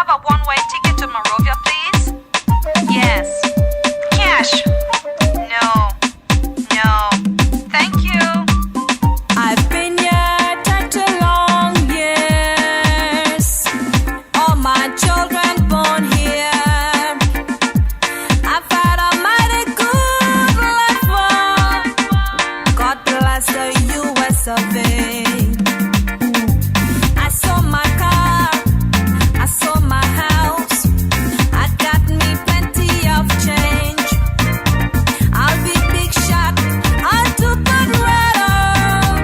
have a one-way ticket to Monrovia, please? Yes. Cash? No. No. Thank you. I've been here 30 long years. All my children born here. I've had a mighty good life. God bless the U.S. of A. I saw my car, I saw my house. I got me plenty of change. I'll be big shot, I'll do good rattle.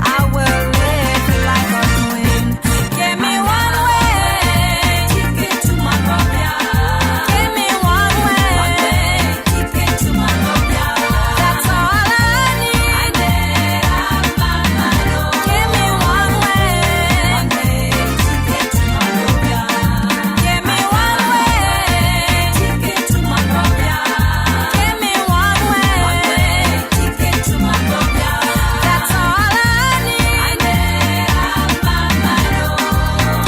I will live like a queen. Give me one way, ticket to Monrovia. Give me one way, ticket to Monrovia. That's all I need. Give me one way, ticket to Monrovia. Give me one way, ticket to Monrovia. Give me one way, ticket to Monrovia. That's all I need.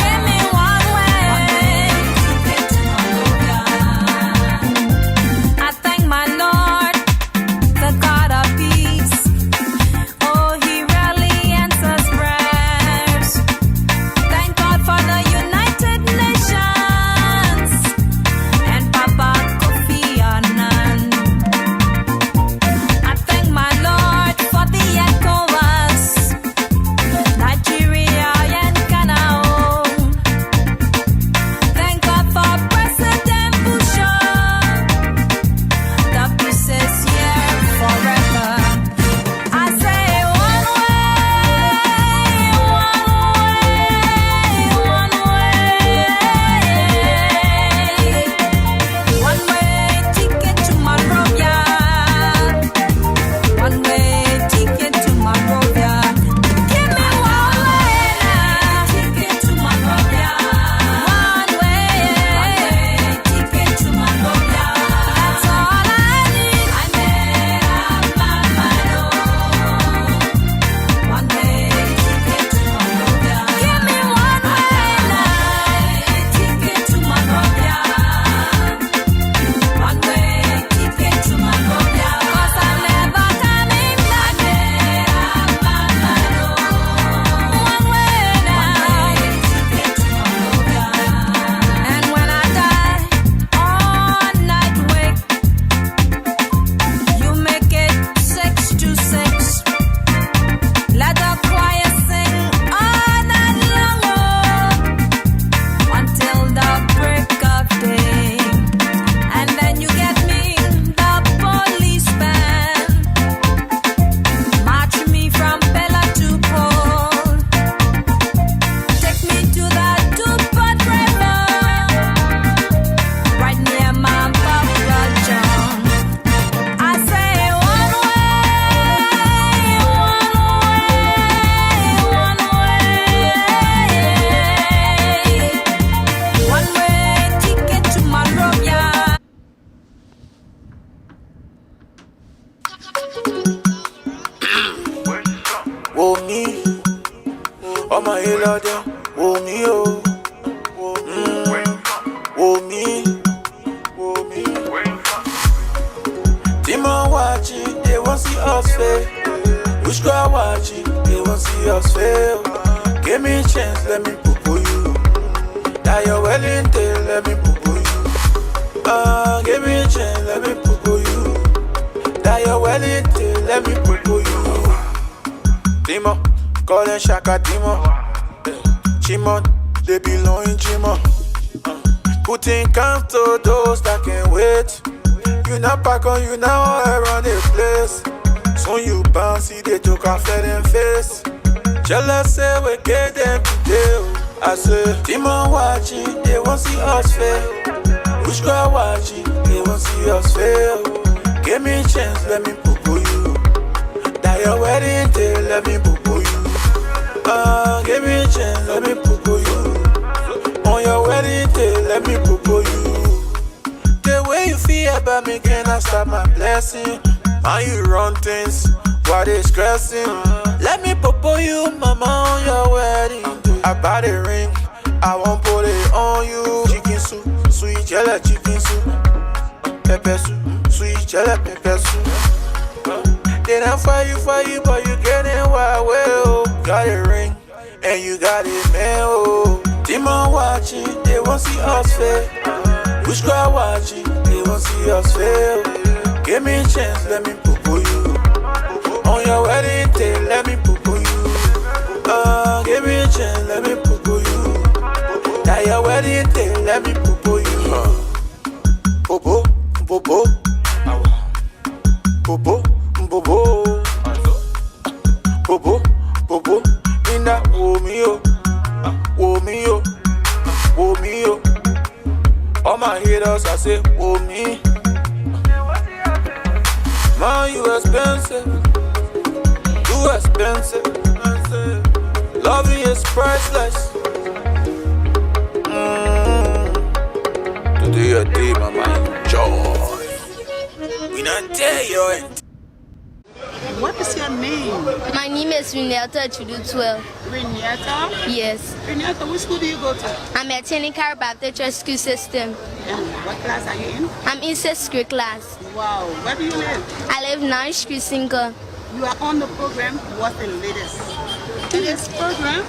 Give me one way, ticket to Monrovia. I thank my Lord, the God of peace. Oh, He really answers prayers. Thank God for the United Nations and Papa Kofi Annan. I thank my Lord for the ECOWAS, Nigeria and Ghana. Thank God for President Bush. The peace is here forever. I say one way, one way ticket to Monrovia. One way ticket to Monrovia. Give me one way now, ticket to Monrovia. One way ticket to Monrovia. That's all I need. One way ticket to Monrovia. Give me one way now, ticket to Monrovia. One way ticket to Monrovia. 'Cause I'm never coming back. One way now, ticket to Monrovia. And when I die, all night wake, you make it 6 to 6. Let the choir sing all night long, until the break of day. And then you get me the police band, march me from pillar to pole, take me to the two-pot river, right near my Papa John. I say one way, one way ticket to Monrovia. Wò mí, ọmọ yìí lọ́dẹ, wò mí o. Wò mí, wò mí. Demon watching, they won't see us fail. Which girl watching, they won't see us fail. Give me a chance, let me poo you. That your wedding day, let me poo you. Give me a chance, let me poo you. That your wedding day, let me poo you. Demon, call them Shaka Demon. Chimon, they belong in Chimon. Putting camp to those that can't wait. You not back on, you now around the place. Soon you bounce, see they took off them face. Jealous say we get them today. I say, Demon watching, they won't see us fail. Which girl watching, they won't see us fail. Give me a chance, let me poo you. That your wedding day, let me poo you. Give me a chance, let me poo you. On your wedding day, let me poo you. The way you feel about me, can I stop my blessing? How you run things, why they stressing? Let me poo you, mama, on your wedding day. I buy the ring, I won't put it on you. Chicken soup, sweet jelly, chicken soup. Pepper soup, sweet jelly, pepper soup. Then I fight you, but you getting wild, well. Got a ring, and you got it, man, oh. Demon watching, they won't see us fail. Which crowd watching, they won't see us fail. Give me a chance, let me poo-poo you. On your wedding day, let me poo-poo you. Give me a chance, let me poo-poo you. Now your wedding day, let me poo-poo you. Poo-poo, poo-poo. Poo-poo, poo-poo. Poo-poo, poo-poo. In that wo-me-yo. Wo-me-yo. Wo-me-yo. All my haters, I say, wo-me. Man, you expensive. You expensive. Loving is priceless. Today your day, my mind joy. We not tell you it. What is your name? My name is Renata Chudu12. Renata? Yes. Renata, which school do you go to? I'm attending Car Baptist Church School System. And what class are you in? I'm in 6th grade class. Wow. Where do you live? I live 9th Street Single. You are on the program. What's the latest? In this program,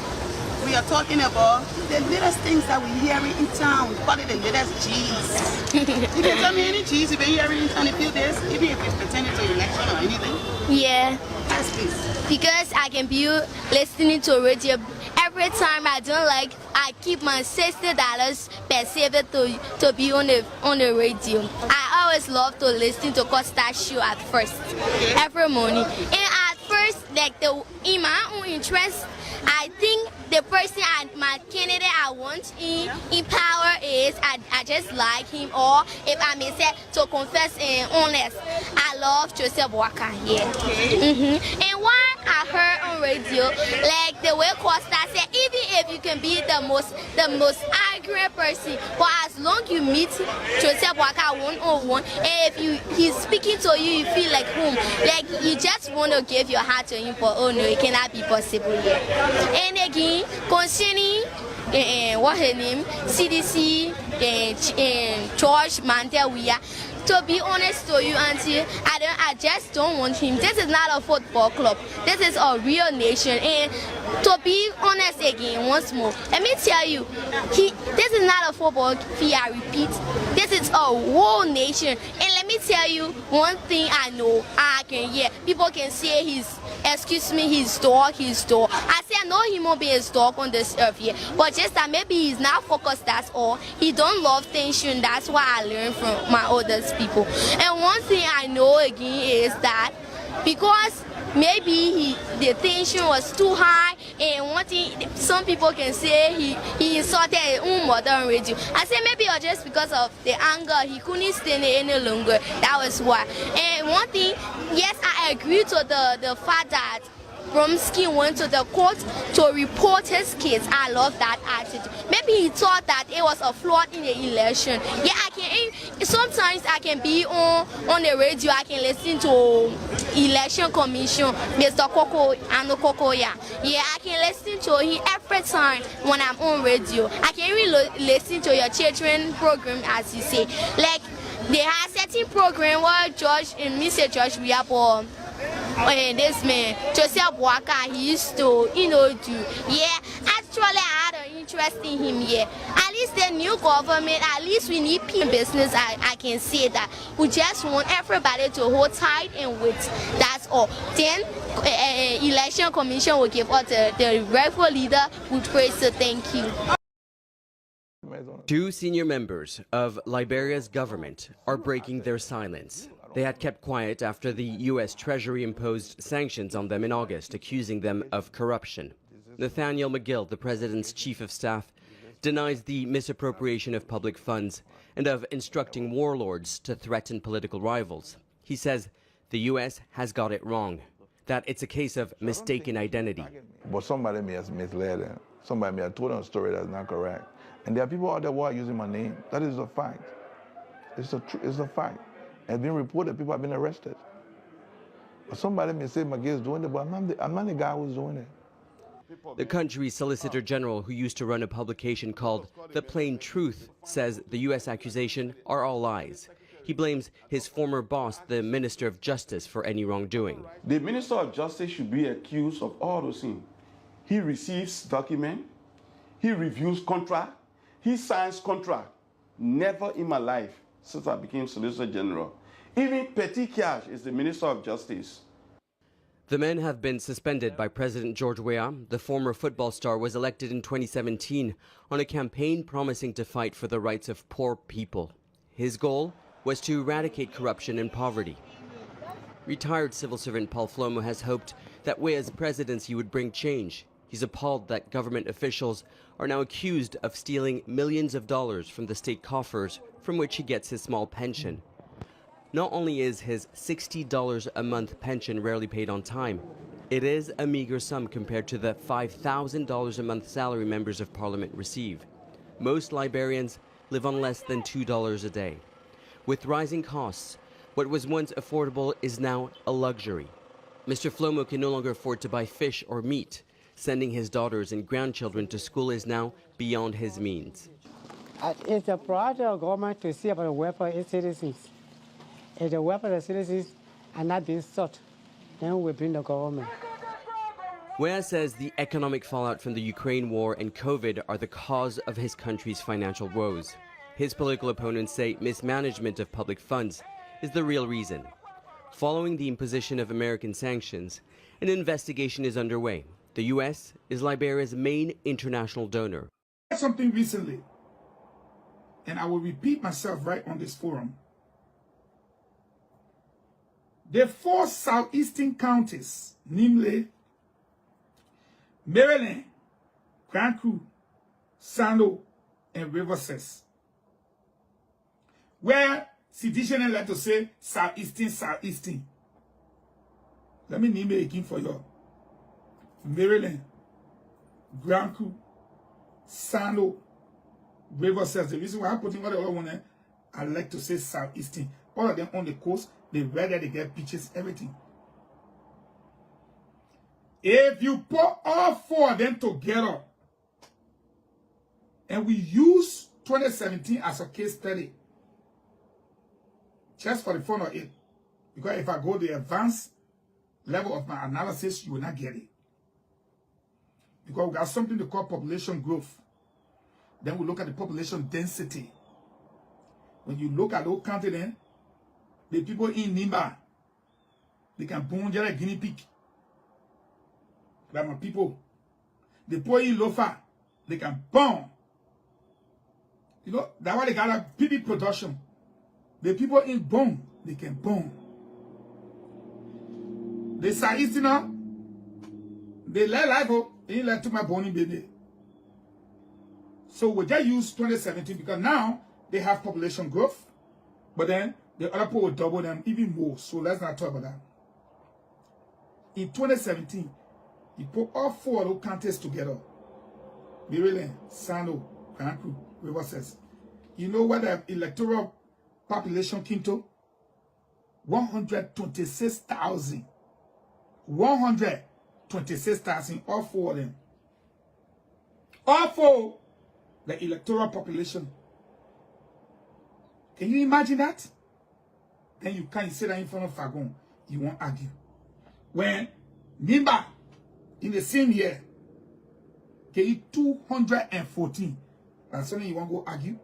we are talking about the latest things that we're hearing in town. What are the latest G's? You can tell me any G's you've been hearing in town a few days, even if it's pertaining to election or anything. Yeah. Yes, please. Because I can be listening to radio every time I don't like, I keep my $60 per saver to be on the radio. I always love to listen to Costa show at first, every morning. And at first, like in my own interest, I think the person my candidate I want in power is I just like him, or if I may say to confess and honest, I love Joseph Walker here. And what I heard on radio, like the way Costa said, even if you can be the most arrogant person, but as long you meet Joseph Walker one-on-one, and if he's speaking to you, you feel like home, like you just want to give your heart to him, but oh no, it cannot be possible here. And again, concerning what her name, CDC, George Mantel, to be honest to you, Auntie, I just don't want him. This is not a football club. This is a real nation. And to be honest again, once more, let me tell you, this is not a football field, I repeat. This is a whole nation. And let me tell you one thing I know, I can hear. People can say his dog. I say I know he won't be his dog on this earth here. But just that maybe he's not focused, that's all. He don't love tension. That's what I learned from my oldest people. And one thing I know again is that because maybe the tension was too high, and one thing some people can say he insulted his own mother on radio. I say maybe or just because of the anger, he couldn't stand it any longer. That was why. And one thing, yes, I agree to the fact that Bromsky went to the court to report his case. I love that attitude. Maybe he thought that it was a flaw in the election. Yeah, sometimes I can be on the radio, I can listen to election commission, Mr. Koko, Ano Kokoya. Yeah, I can listen to him every time when I'm on radio. I can really listen to your children program, as you say. Like, they have certain program where George and Mr. George we have this man, Joseph Walker, he used to, do. Yeah, actually I had an interest in him here. At least the new government, at least we need people in business, I can say that. We just want everybody to hold tight and wait. That's all. Then election commission will give us the rightful leader. We pray, so thank you. Two senior members of Liberia's government are breaking their silence. They had kept quiet after the U.S. Treasury imposed sanctions on them in August, accusing them of corruption. Nathaniel McGill, the president's chief of staff, denies the misappropriation of public funds and of instructing warlords to threaten political rivals. He says the U.S. has got it wrong, that it's a case of mistaken identity. But somebody may have misled them. Somebody may have told them a story that's not correct. And there are people out there who are using my name. That is a fact. It's a fact. It's been reported, people have been arrested. But somebody may say McGill is doing it, but I'm not the guy who's doing it. The country's Solicitor General, who used to run a publication called The Plain Truth, says the U.S. accusation are all lies. He blames his former boss, the Minister of Justice, for any wrongdoing. The Minister of Justice should be accused of all those things. He receives documents, he reviews contract, he signs contract. Never in my life, since I became Solicitor General. Even Petty Cash is the Minister of Justice. The men have been suspended by President George Weah. The former football star was elected in 2017 on a campaign promising to fight for the rights of poor people. His goal was to eradicate corruption and poverty. Retired civil servant Paul Flomo has hoped that Weah's presidency would bring change. He's appalled that government officials are now accused of stealing millions of dollars from the state coffers from which he gets his small pension. Not only is his $60 a month pension rarely paid on time, it is a meager sum compared to the $5,000 a month salary members of parliament receive. Most Liberians live on less than $2 a day. With rising costs, what was once affordable is now a luxury. Mr. Flomo can no longer afford to buy fish or meat. Sending his daughters and grandchildren to school is now beyond his means. It's a project of government to see about the welfare of citizens. If the welfare of citizens are not being sought, then we bring the government. Weah says the economic fallout from the Ukraine war and COVID are the cause of his country's financial woes. His political opponents say mismanagement of public funds is the real reason. Following the imposition of American sanctions, an investigation is underway. The U.S. is Liberia's main international donor. Something recently, and I will repeat myself right on this forum. The 4 southeastern counties, namely Maryland, Contrad, Sando, and Riverside, where CDGN like to say southeastern. Let me name it again for you. Maryland, Contrad, Sando, Riverside. The reason why I'm putting all the other one there, I like to say southeastern. All of them on the coast, they weather, they get beaches, everything. If you put all 4 of them together, and we use 2017 as a case study, just for the fun of it, because if I go the advanced level of my analysis, you will not get it. Because we got something to call population growth. Then we look at the population density. When you look at those continents, the people in Nimba, they can boom just like guinea pig. Like my people. The poor in Lofa, they can boom. You know, that's why they got a PB production. The people in Boom, they can boom. The Southeasterner, they let life up. They let to my bony baby. So we just use 2017 because now they have population growth, but then the other people will double them even more. So let's not talk about that. In 2017, you put all 4 of those counties together. Maryland, Sando, Contrad, Riverside. You know what the electoral population came to? 126,000. 126,000, all 4 of them. All 4, the electoral population. Can you imagine that? Then you can't sit there in front of Fagon. You won't argue. When Nimba, in the same year, get 214. That's something you won't go argue.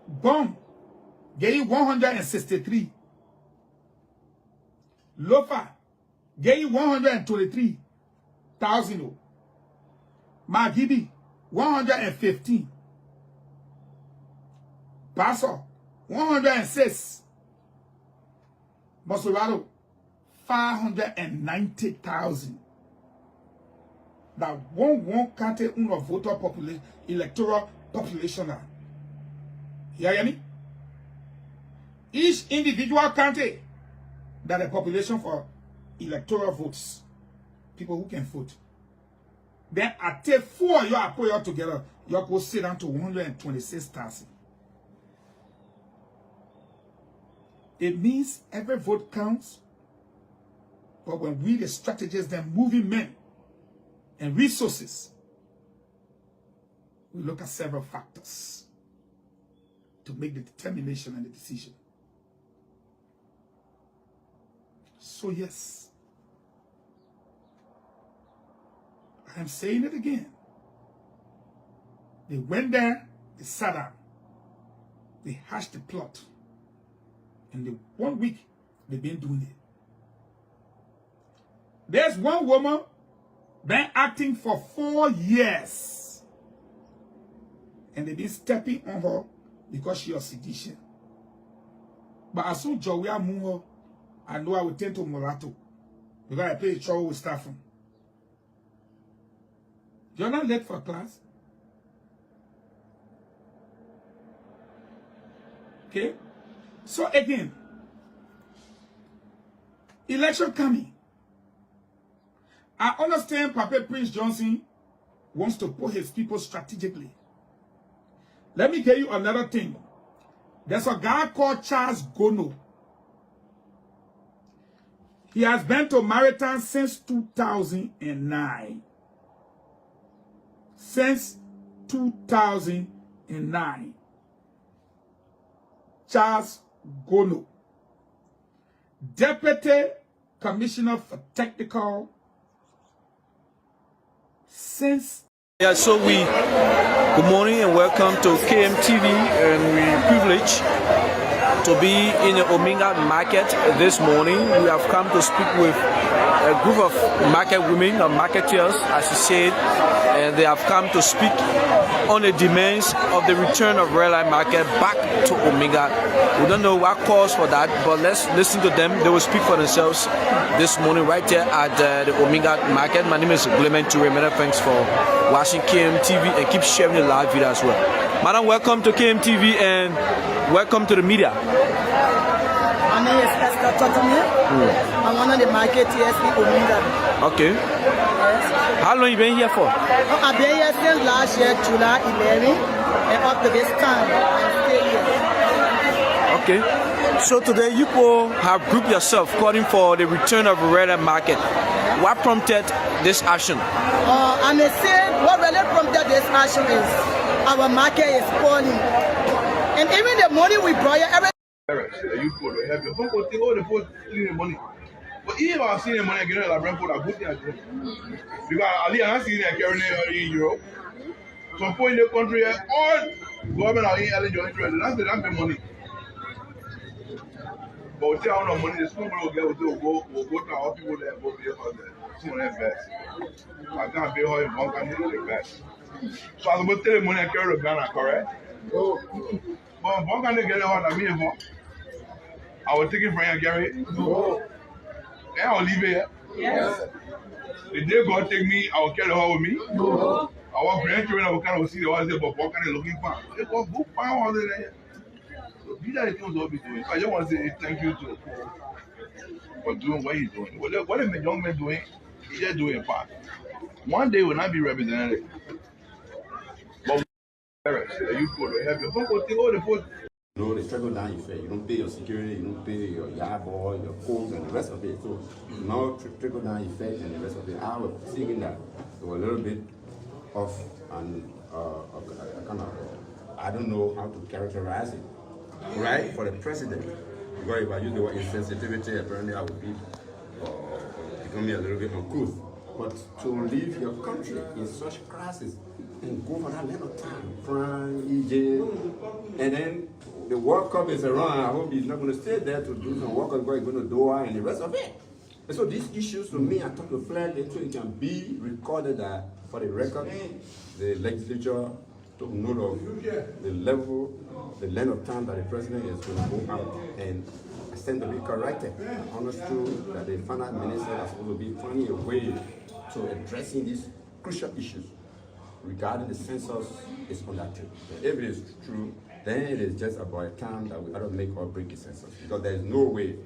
Bomb, get 163. Lofa, get 123,000. Magibi, 115. Basso, 106. Mosorado, 590,000. That one country of voter population, electoral population. You hear me? Each individual country that a population for electoral votes, people who can vote. Then I take 4 you are put you together, you go sit down to 126,000. It means every vote counts. But when we, the strategists, the moving men, and resources, we look at several factors to make the determination and the decision. So yes, I am saying it again. They went there, they sat down, they hashed the plot, and the 1 week they've been doing it. There's one woman been acting for 4 years, and they've been stepping on her because she was sedition. But as soon as Joey Amungo, I know I will tend to Morato because I play trouble with Stafford. You're not late for class. Okay? So again, election coming. I understand Papa Prince Johnson wants to put his people strategically. Let me tell you another thing. There's a guy called Charles Gono. He has been to Mauritania since 2009. Since 2009. Charles Gono, Deputy Commissioner for Technical, since. Yeah, so good morning and welcome to KMTV, and we're privileged to be in the Ominga market this morning. We have come to speak with a group of market women or marketeers, as you said, and they have come to speak on the demands of the return of red line market back to Ominga. We don't know what calls for that, but let's listen to them. They will speak for themselves this morning right here at the Ominga market. My name is Clement Toure. Many thanks for watching KMTV and keep sharing the live video as well. Madam, welcome to KMTV and welcome to the media. My name is Esther Totomir. I'm one of the marketeers in Ominga. Okay. Yes. How long you been here for? I've been here since last year, July 11, and up to this time, I'm still here. Okay. So today you people have grouped yourself calling for the return of the red line market. What prompted this action? I may say what really prompted this action is our market is falling. And even the money we brought here, You could have your phone take all the phone stealing money. But if I see the money again, I'll bring for a good thing. Because Ali and I see them carrying it in Europe. Some point in the country, all government are in joint trade. That's the money. But we tell no money, the school will go to our people there, go be about that. Someone invest. I can't be all in one country to invest. So I will tell the money I carry the Ghana, correct? But one can get out of me. I will take it from you, Gary. No. And I'll leave it here. Yes. The day God take me, I will carry her with me. No. Our grandchildren will kind of see the ones there, but what kind of looking for? They go book pound on there. So these are the things we'll be doing. I just want to say thank you to for doing what he's doing. What is the young man doing? He's just doing part. One day will not be represented. But you could have your phone take all the phone. You know, the trickle down effect. You don't pay your security, you don't pay your yard boy, your phones, and the rest of it. So now trickle down effect and the rest of it. I was thinking that it was a little bit of an kind of, I don't know how to characterize it, right, for the president. Because if I use the word insensitivity, apparently I would be becoming a little bit uncouth. But to leave your country in such crisis and go for that length of time, France, Egypt, and then the World Cup is around. I hope he's not going to stay there to do some World Cup, he's going to Doha and the rest of it. And so these issues, to me, I talk to flag it so it can be recorded that for the record, the legislature took note of the level, the length of time that the president is going to go out and stand to be corrected. I understood that the finance minister was supposed to be finding a way to addressing these crucial issues regarding the census is on that trip. If it is true, then it is just about a time that we ought to make or break the census, because there is no way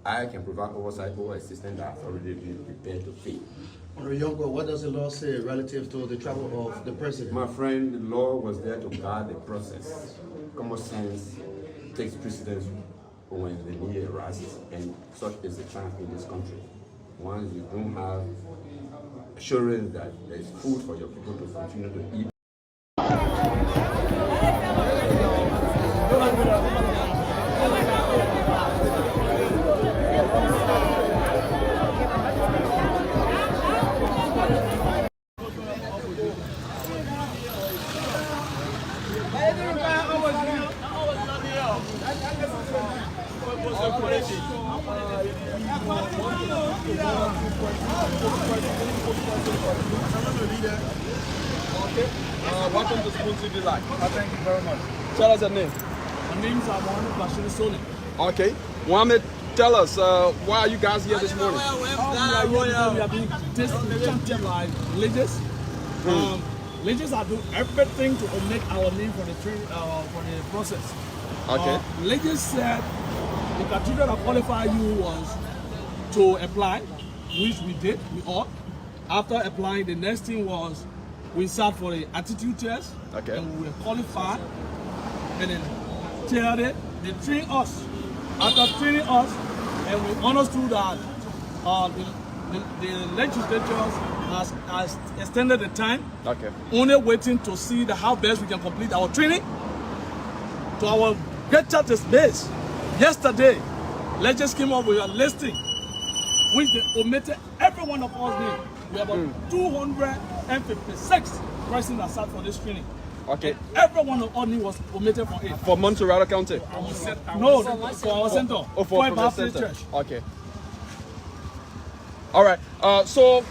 I can provide oversight over a system that has already been prepared to fail. Yonko, what does the law say relative to the travel of the president? My friend, the law was there to guard the process. Common sense takes precedence when the need arises, and such is the chance in this country. Once you don't have assurance that there is food for your people to continue to eat. Welcome to Spoon TV Live. Thank you very much. Tell us your name. My name is Mohammed Bashir Soli. Okay. Mohammed, tell us, why are you guys here this morning? We have been tasting champion like ladies. Ladies are doing everything to omit our name for the process. Okay. Ladies said the criteria that qualify you was to apply, which we did, we all. After applying, the next thing was we sat for the attitude test, and we were qualified, and then they trained us. After training us, and we understood that the legislatures has extended the time, only waiting to see how best we can complete our training. To our greater base, yesterday, legis came up with a listing, which they omitted every one of us names. We have about 256 persons that sat for this training. Okay. Every one of us was omitted for it. For Montserrat County? No, for our center. Oh, for the Baptist center. Church. Okay. All right. So,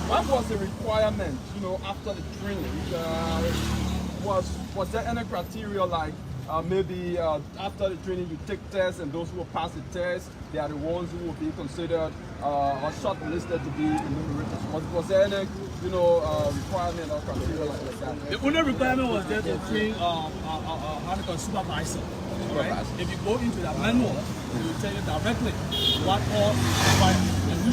what was the requirement? After the training, was there any criteria like maybe after the training you take tests, and those who will pass the test, they are the ones who will be considered or shortlisted to be enumerated? Was there any requirement or criteria like that? The only requirement was there to train supervisor. Right? If you go into the manual, it will tell you directly what all required, and we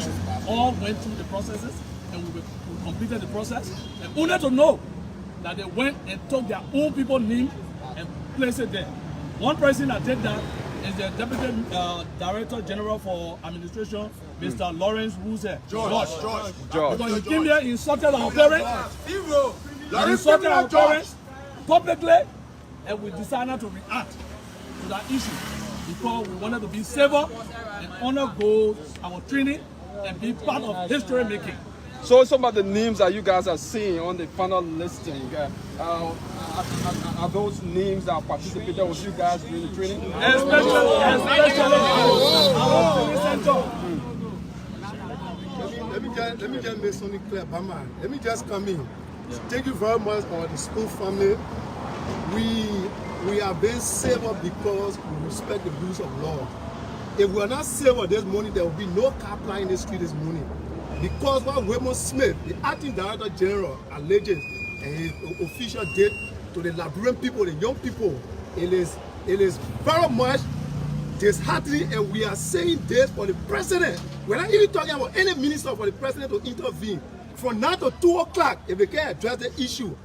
all went through the processes, and we completed the process, and only to know that they went and took their own people's name and placed it there. One person that did that is the Deputy Director General for Administration, Mr. Lawrence, who's here. George. Because he came here, he insulted our parents. He insulted our parents publicly, and we decided to react to that issue because we wanted to be civil and honor goals, our training, and be part of history making. So some of the names that you guys are seeing on the final listing, are those names that participated with you guys during the training? Especially our training center. Let me just make something clear, Bama. Let me just come in. Thank you very much for the school family. We are being civil because we respect the rules of law. If we are not civil this morning, there will be no car flying in the street this morning. Because what Raymond Smith, the acting director general, alleges, and his official did to the Liberian people, the young people, it is very much disheartening, and we are saying this for the president. We're not even talking about any minister, for the president to intervene. From now to 2 o'clock, if we can address the issue,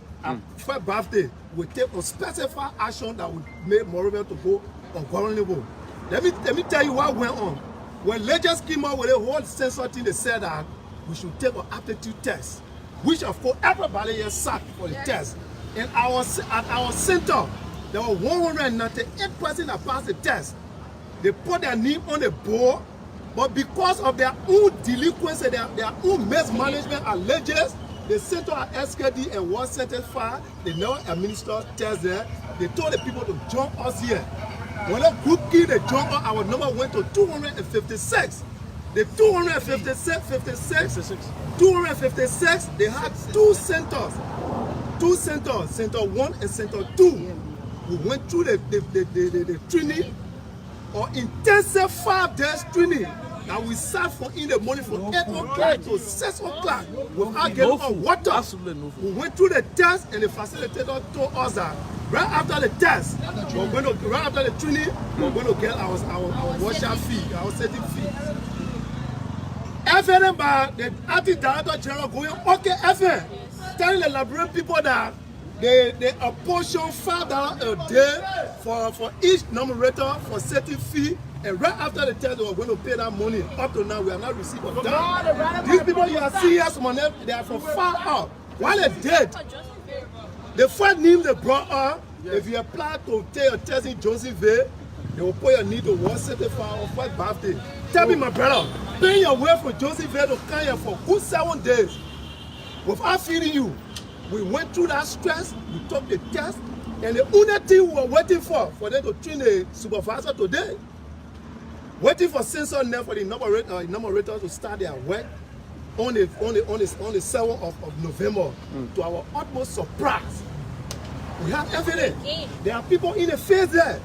for birthday, we take a specified action that would make Morovia to go ungovernable. Let me tell you what went on. When Legends came out with a whole censor thing, they said that we should take an aptitude test, which of course everybody here sat for the test. And at our center, there were 198 persons that passed the test. They put their name on the board, but because of their own delinquency, their own mismanagement alleges, the center at SKD and one sentence file, they never administer tests there. They told the people to join us here. When a group key they joined us, our number went to 256. The 256, they had two centers. Center 1 and Center 2. We went through the training, or intensive 5 days training. Now we sat in the morning from 8 o'clock to 6 o'clock without getting on water. Absolutely no food. We went through the test, and the facilitator told us that right after the test, right after the training, we're going to get our workshop fee, our setting fee. FN by the acting director general going, okay, FN, telling the Liberian people that they apportion $5 a day for each numerator for setting fee And right after the test, they were going to pay that money. Up to now, we have not received a dime. These people you are seeing here, they are from far out. While they did, the first name they brought up, if you apply to take a test in Josephville, they will put your need to 175 or 5 birthday. Tell me, my brother, pay your way from Josephville to come here for good 7 days. Without feeding you, we went through that stress, we took the test, and the only thing we were waiting for them to train the supervisor today. Waiting for sensor net for the numerators to start their work on the 7th of November. To our utmost surprise, we have evidence. There are people in the face there.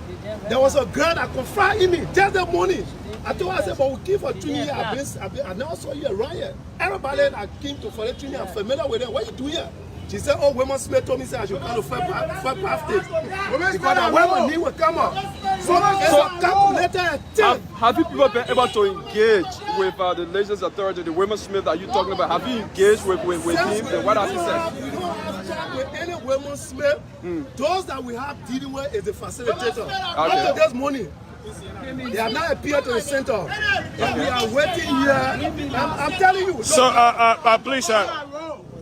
There was a girl that confronted me just that morning. I told her, I said, but we came for training. I never saw you around here. Everybody that came for the training, I'm familiar with them. What are you doing here? She said, oh, Women Smith told me I should come to 5 birthdays. Because the women need will come up. So it's a calculated thing. Have you people been able to engage with the Legislative Authority, the Women Smith that you're talking about? Have you engaged with him? And what has he said? We don't have chat with any Women Smith. Those that we have dealing with is the facilitator. Up to this morning, they have not appeared to the center. And we are waiting here. I'm telling you. So, please,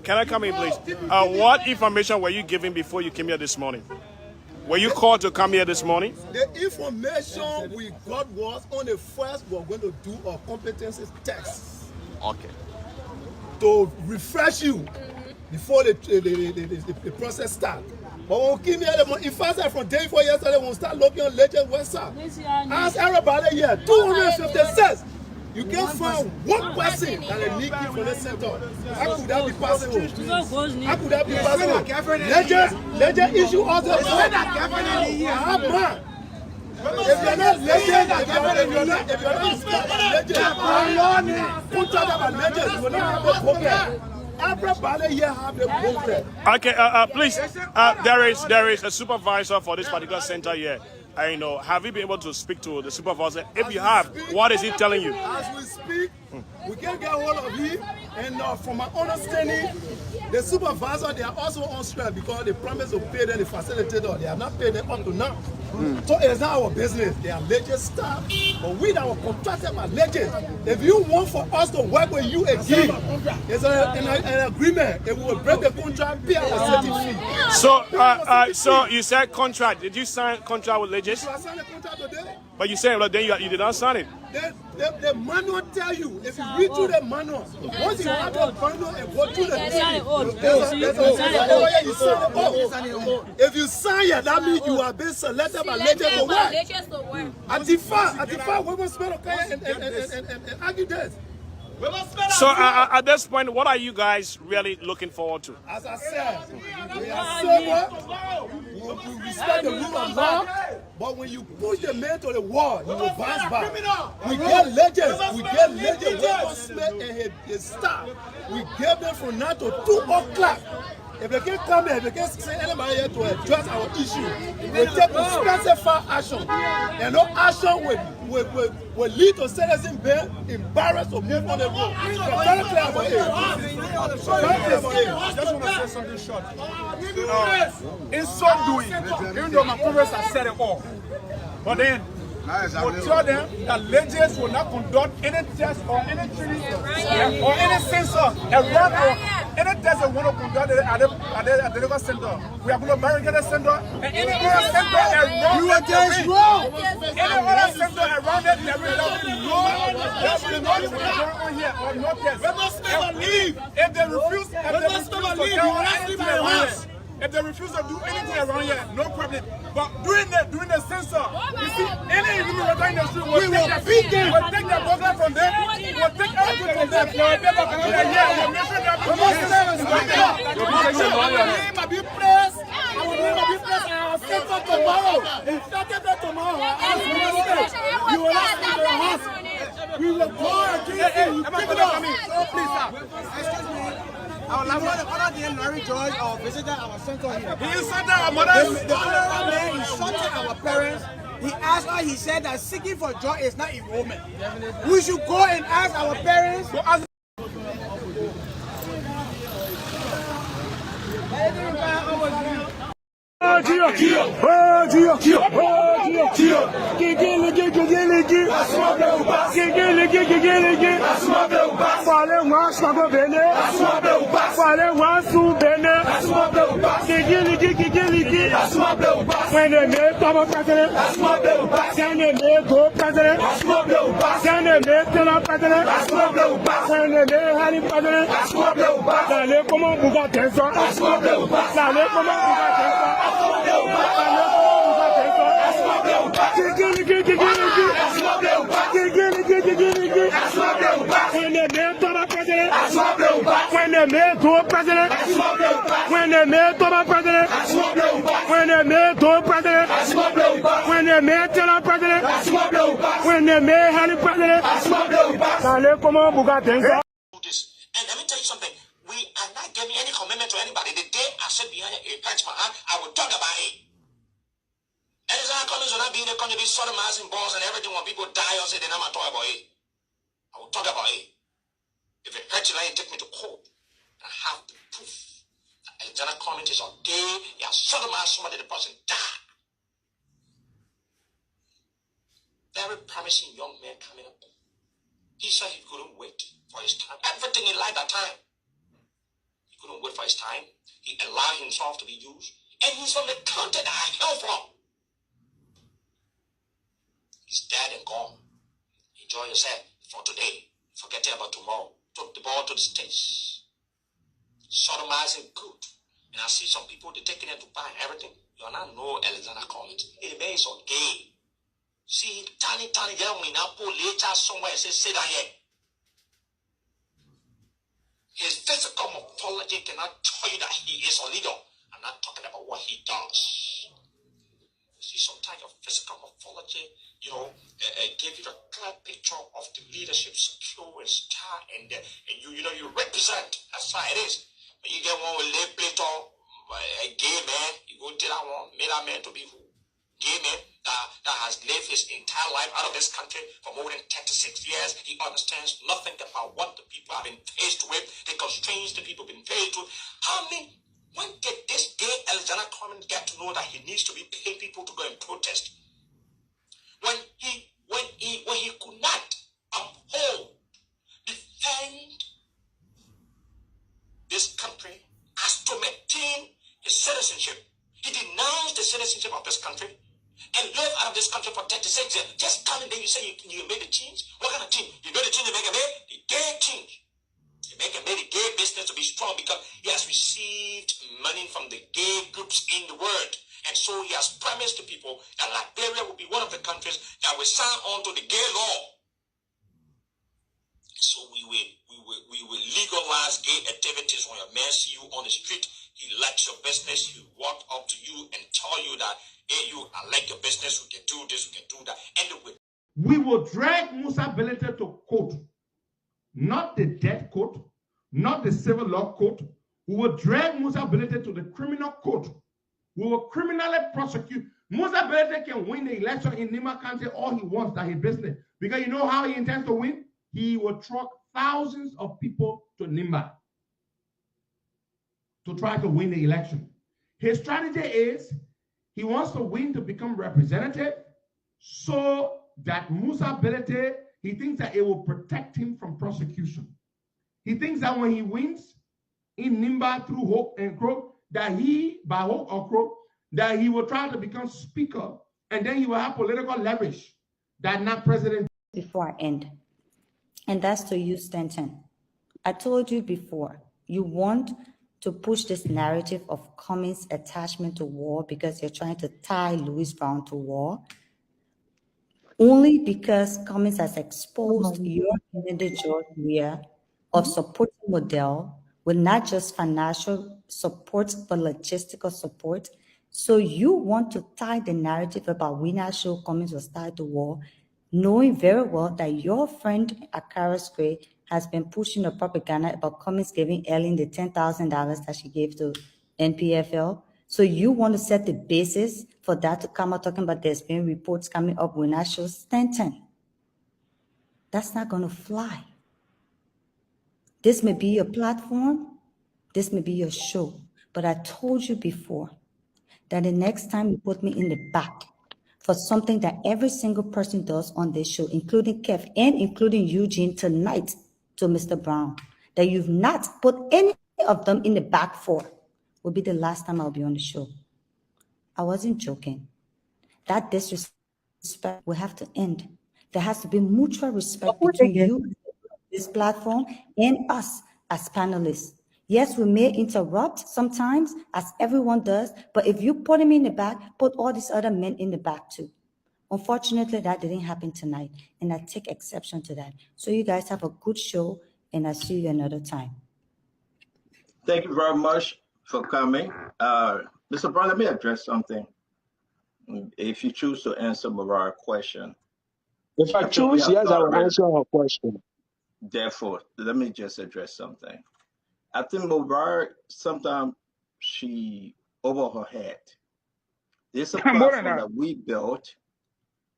can I come in, please? What information were you given before you came here this morning? Were you called to come here this morning? The information we got was on the first we were going to do a competency test. Okay. To refresh you before the process starts. But when we came here, in fact, from day before yesterday, when we start looking on latest website, ask everybody here, 256. You can't find one person that is leaking from the center. How could that be possible? How could that be possible? Legend issue also. If you're not legend, if you're not Contrad about legend, you will not have a problem. Everybody here have the problem. Okay, please. There is a supervisor for this particular center here. I know. Have you been able to speak to the supervisor? If you have, what is he telling you? As we speak, we can't get hold of him. And from my understanding, the supervisor, they are also on strike because they promised to pay them the facilitator. They have not paid them up to now. So it is not our business. They are legend staff, but we that were contracted by legend. If you want for us to work with you again, it's an agreement. If we will break the contract, pay our safety fee. So you said contract. Did you sign contract with legend? I signed a contract today. But you said then you did not sign it. The manual tell you, if you read through the manual, once you have the manual and go through the if you sign it, that means you are being selected by legend to work. Antifa, Women Smith and argue this. So at this point, what are you guys really looking forward to? As I said, we are sober, we respect the rule of law, but when you push the man to the wall, you will bounce back. We get legends, Women Smith and his staff. We gave them from now to 2 o'clock. If they can't come here, if they can't send anybody here to address our issue, we take specified action. And no action will lead to citizens being embarrassed to move on the road. We're very clear about it. I just want to say something short. In so doing, even though my previous has said it all, but then we'll tell them that legends will not conduct any test or any training or any sensor around or any test they want to conduct at the local center. We are going to barricade the center and any other center around you against wrong. Any other center around it, there will be no on here or no test. If they refuse to do anything if they refuse to do anything around here, no problem. But during the censor, you see, any individual in the street will take their program from them, will take everything from them. Our name might be placed, our censor tomorrow. If that tomorrow, you will not see the house. We will go against you. Keep it up. Excuse me. Our landlord, Larry George, visited our center here. He insulted our mothers. The honorable man insulted our parents. He asked us, he said that seeking for joy is not enrollment. We should go and ask our parents. Dia, And let me tell you something. We are not giving any commitment to anybody. The day I sit behind a patch my hand, I will talk about it. And it's not Cummings will not be in the country, be sodomizing balls and everything when people die or say they're not talk about it. I will talk about it. If it hurts you, take me to court. I have the proof that Alexander Cummings is on gay, he has sodomized somebody, the person died. Very promising young man coming up. He said he couldn't wait for his time. Everything in life that time. He couldn't wait for his time. He allowed himself to be used. And he's from the country that I hail from. He's dead and gone. Enjoy yourself for today. Forget about tomorrow. Took the ball to the stage. Sodomizing good. And I see some people, they're taking it to buy everything. You not know Alexander Cummings. It is so gay. See, tiny young man now pull later somewhere and say, sit down here. His physical morphology cannot tell you that he is a leader. I'm not talking about what he does. See, sometimes your physical morphology, give you a clear picture of the leadership, skill and style, and you represent. That's how it is. But you get one with lay plate a gay man, you go to that one, made that man to be who? Gay man that has lived his entire life out of this country for more than 36 years. He understands nothing about what the people have been faced with, the constraints the people have been faced with. When did this gay Alexander Cummings get to know that he needs to be paying people to go and protest? When he could not uphold, defend this country as to maintain his citizenship. He denounced the citizenship of this country and lived out of this country for 36 years. Just come in there, you say you made the change. What kind of change? You know the change you make a made? The gay change. You make a made the gay business to be strong because he has received money from the gay groups in the world. And so he has promised to people that Liberia will be one of the countries that will sign on to the gay law. So we will legalize gay activities. When a man see you on the street, he likes your business, he walk up to you and tell you that, hey, I like your business, we can do this, we can do that. And we will drag Musa Belete to court, not the death court, not the civil law court. We will drag Musa Belete to the criminal court. We will criminally prosecute. Musa Belete can win the election in Nima County all he wants, that his business. Because you know how he intends to win? He will truck thousands of people to Nimba to try to win the election. His strategy is he wants to win to become representative so that Musa Belete, he thinks that it will protect him from prosecution. He thinks that when he wins in Nimba through hope and crook, that he, by hope or crook, that he will try to become speaker and then he will have political leverage that not president. Before I end, and that's to you, Stanton. I told you before, you want to push this narrative of Cummings' attachment to war because you're trying to tie Louis Brown to war, only because Cummings has exposed your individual career of supporting model with not just financial support, but logistical support. So you want to tie the narrative about we not sure Cummings was tied to war, knowing very well that your friend Akara Gray has been pushing the propaganda about Cummings giving Ellen the $10,000 that she gave to NPFL. So you want to set the basis for that to come out talking about there's been reports coming up when I show Stanton. That's not going to fly. This may be your platform. This may be your show. But I told you before that the next time you put me in the back for something that every single person does on this show, including Kev and including Eugene tonight, to Mr. Brown, that you've not put any of them in the back for, will be the last time I'll be on the show. I wasn't joking. That disrespect will have to end. There has to be mutual respect between you, this platform, and us as panelists. Yes, we may interrupt sometimes, as everyone does, but if you put him in the back, put all these other men in the back too. Unfortunately, that didn't happen tonight, and I take exception to that. So you guys have a good show, and I'll see you another time. Thank you very much for coming. Mr. Brown, let me address something. If you choose to answer Mariah's question. If I choose, yes, I will answer her question. Therefore, let me just address something. I think Mariah, sometimes she over her head. There's a platform that we built,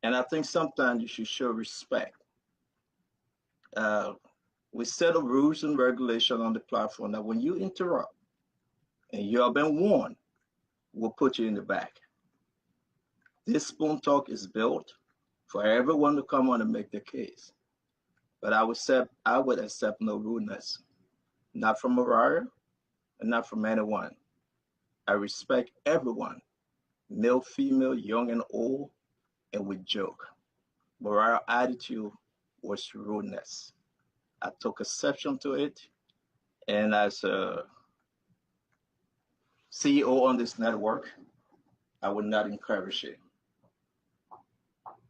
and I think sometimes you should show respect. We set up rules and regulations on the platform that when you interrupt and you have been warned, we'll put you in the back. This spoon talk is built for everyone to come on and make the case. But I would accept no rudeness, not from Mariah and not from anyone. I respect everyone, male, female, young and old, and we joke. Mariah's attitude was rudeness. I took exception to it, and as a CEO on this network, I would not encourage it.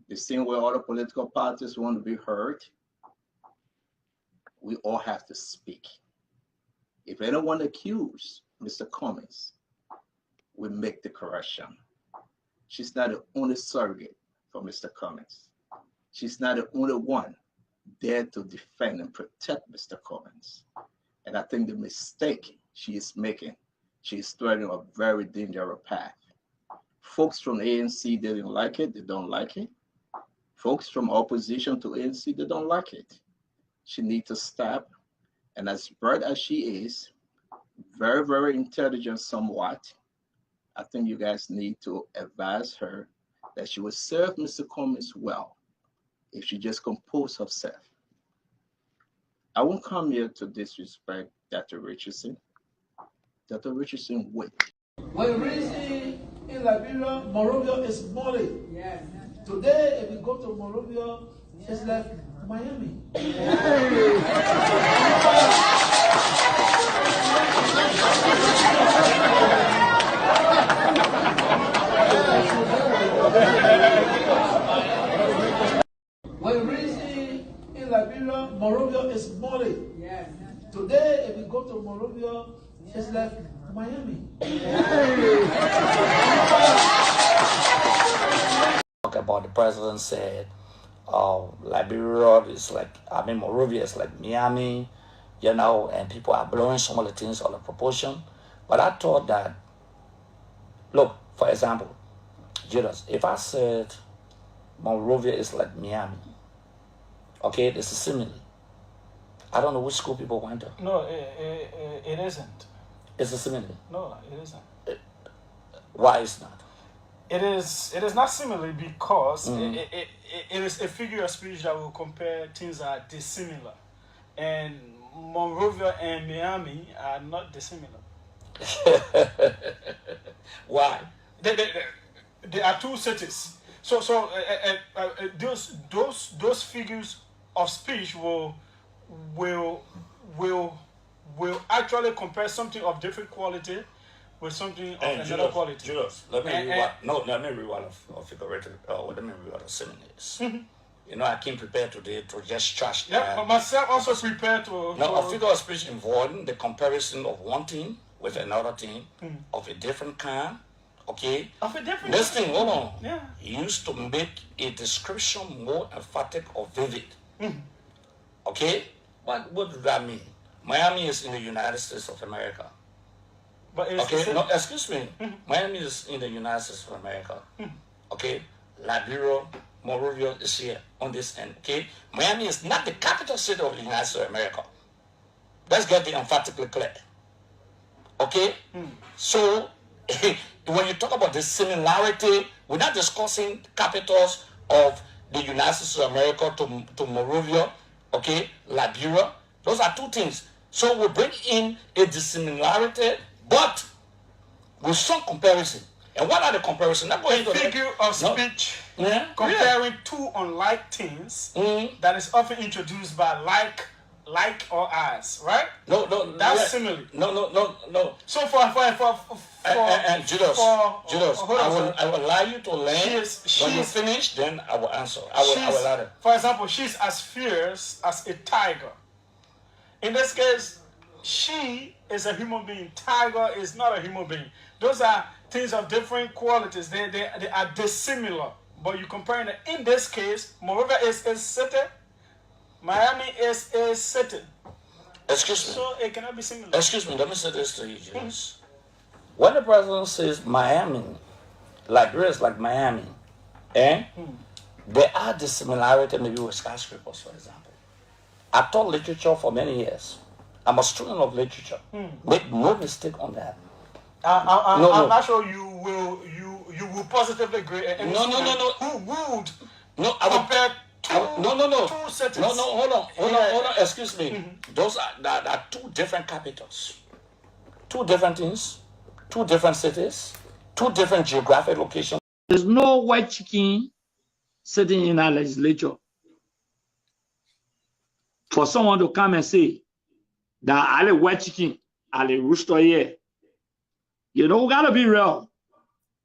The same way other political parties want to be heard, we all have to speak. If anyone accuses Mr. Cummings, we make the correction. She's not the only surrogate for Mr. Cummings. She's not the only one there to defend and protect Mr. Cummings. And I think the mistake she is making, she is treading a very dangerous path. Folks from ANC didn't like it, they don't like it. Folks from opposition to ANC, they don't like it. She needs to stop. And as bright as she is, very, very intelligent somewhat, I think you guys need to advise her that she will serve Mr. Cummings well if she just compose herself. I won't come here to disrespect Dr. Richardson. Dr. Richardson, wait. When raising in Liberia, Monrovia is Molly. Yes. Today, if we go to Monrovia, it's like Miami. When raising in Liberia, Monrovia is Molly. Yes. Today, if we go to Monrovia, it's like Miami. Talk about the president said, Liberia is like, Monrovia is like Miami, you know, and people are blowing some of the things out of proportion. But I thought that, look, for example, Judas, if I said Monrovia is like Miami, okay, it's a simile. I don't know which school people went to. No, it isn't. It's a simile. No, it isn't. Why is not? It is not similar because it is a figure of speech that will compare things that are dissimilar. And Monrovia and Miami are not dissimilar. Why? They are two cities. So those figures of speech will actually compare something of different quality with something of another quality. Julius, let me read what a figurative, let me read what a simile is. You know, I came prepared today to just trash. Yeah, but myself also prepared to. A figure of speech involving the comparison of one thing with another thing of a different kind. Okay. Of a different. This thing, hold on. Yeah. Used to make a description more emphatic or vivid. Okay. What does that mean? Miami is in the United States of America. But excuse me. Miami is in the United States of America. Okay. Liberia, Monrovia is here on this end. Okay. Miami is not the capital city of the United States of America. Let's get the emphatically clear. Okay. So when you talk about the similarity We're not discussing capitals of the United States of America to Monrovia, okay, Liberia. Those are two things. So we bring in a dissimilarity, but with some comparison. And what are the comparisons? A figure of speech comparing two unlike things that is often introduced by like or as, right? No, that's similar. No. So for Judas, I will allow you to learn. When you finish, then I will answer. I will allow them. For example, she's as fierce as a tiger. In this case, she is a human being. Tiger is not a human being. Those are things of different qualities. They are dissimilar. But you're comparing it. In this case, Monrovia is a city. Miami is a city. Excuse me. So it cannot be similar. Excuse me. Let me say this to you, James. When the president says Miami, Liberia is like Miami, there are dissimilarities maybe with skyscrapers, for example. I taught literature for many years. I'm a student of literature. Make no mistake on that. I'm not sure you will positively agree. No. Who would compare two settings? No, hold on. Excuse me. Those are two different capitals, two different things, two different cities, two different geographic locations. There's no white chicken sitting in our legislature for someone to come and say that I like white chicken, I like rooster here. You know, we gotta be real.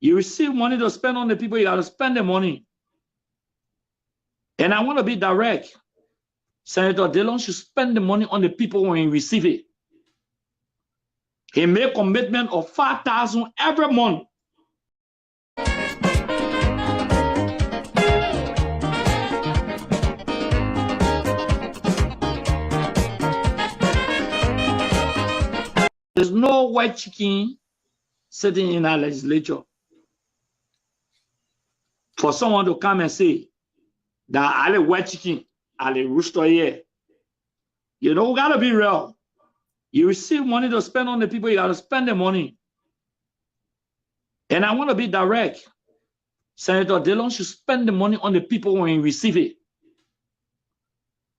You receive money to spend on the people, you gotta spend the money. And I want to be direct. Senator Dillon should spend the money on the people when he receive it. He made a commitment of $5,000 every month. There's no white chicken sitting in our legislature for someone to come and say that I like white chicken, I like rooster here. You know, we gotta be real. You receive money to spend on the people, you gotta spend the money. And I want to be direct. Senator Dillon should spend the money on the people when he receive it.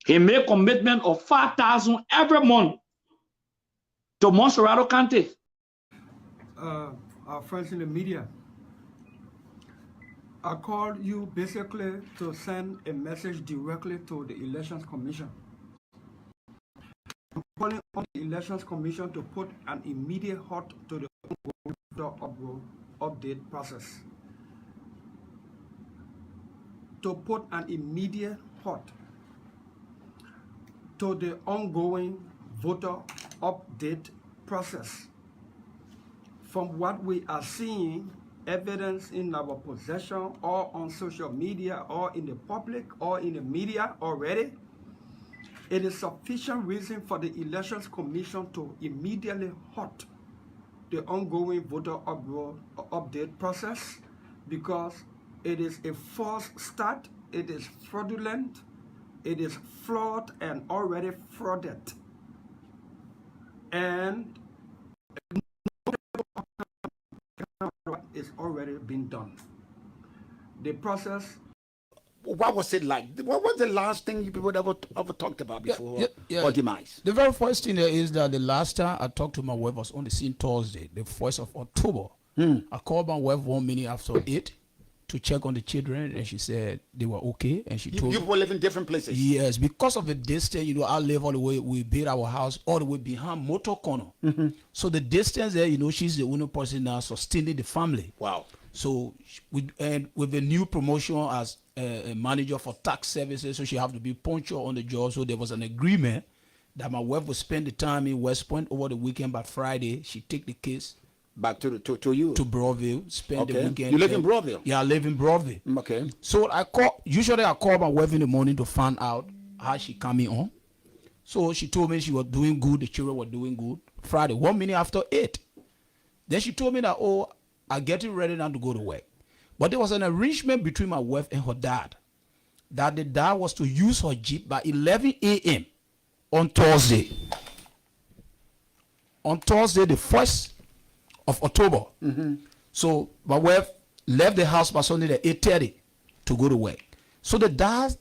He made a commitment of $5,000 every month to Montserrat County. Our friends in the media, I called you basically to send a message directly to the Elections Commission. I'm calling on the Elections Commission to put an immediate halt to the update process. To put an immediate halt to the ongoing voter update process. From what we are seeing, evidence in our possession or on social media or in the public or in the media already, it is sufficient reason for the Elections Commission to immediately halt the ongoing voter update process, because it is a false start, it is fraudulent, it is flawed and already frauded. And it's already been done. The process. What was it like? What was the last thing you people ever talked about before or demise? The very first thing there is that the last time I talked to my wife was on the scene Thursday, the 1st of October. I called my wife 1 minute after 8 to check on the children, and she said they were okay. And she told me. You live in different places? Yes, because of the distance, you know, I live all the way, we built our house all the way behind Motor Corner. So the distance there, you know, she's the only person now sustaining the family. Wow. So with the new promotion as a manager for tax services, so she have to be punctual on the job. So there was an agreement that my wife would spend the time in West Point over the weekend, but Friday she take the kids back to you to Broadville, spend the weekend. You live in Broadville? Yeah, I live in Broadville. Okay. So usually I call my wife in the morning to find out how she coming on. So she told me she was doing good, the children were doing good. Friday, 1 minute after 8. Then she told me that, oh, I'm getting ready now to go to work. But there was an arrangement between my wife and her dad that the dad was to use her Jeep by 11 a.m. on Thursday. On Thursday, the 1st of October. So my wife left the house by Sunday at 8:30 to go to work. So the dad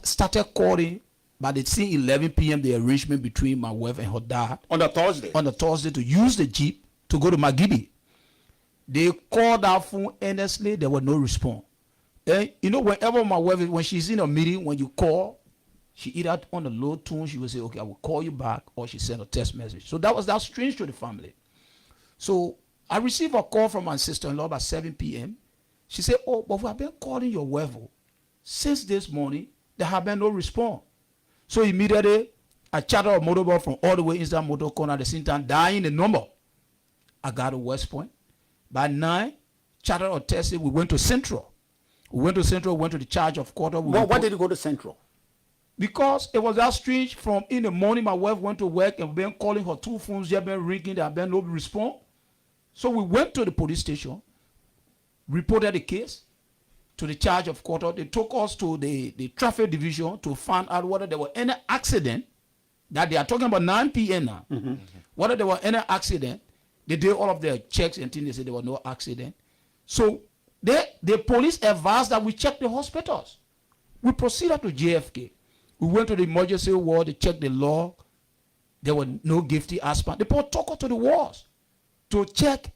started calling, but they see 11 p.m. the arrangement between my wife and her dad. On the Thursday? On the Thursday to use the Jeep to go to Magibi. They called our phone earnestly, there was no response. And you know, whenever my wife, when she's in a meeting, when you call, she either on the low tone, she will say, okay, I will call you back, or she sent a text message. So that was that strange to the family. So I received a call from my sister-in-law about 7 p.m. She said, oh, but we have been calling your wife since this morning. There have been no response. So immediately, I chartered a motorboat from all the way inside Motor Corner at the same time, dialing the number. I got to West Point. By 9, chartered a taxi. We went to Central. Went to the charge of quarter. Why did you go to Central? Because it was that strange. From in the morning, my wife went to work and been calling her 2 phones. They have been ringing. There have been no response. So we went to the police station, reported the case to the charge of quarter. They took us to the traffic division to find out whether there were any accident. That they are talking about 9 p.m. now. Whether there were any accident. They did all of their checks and things. They said there was no accident. So the police advised that we check the hospitals. We proceeded to JFK. We went to the emergency ward. They checked the log. There were no gifty aspirant. They took us to the wards to check.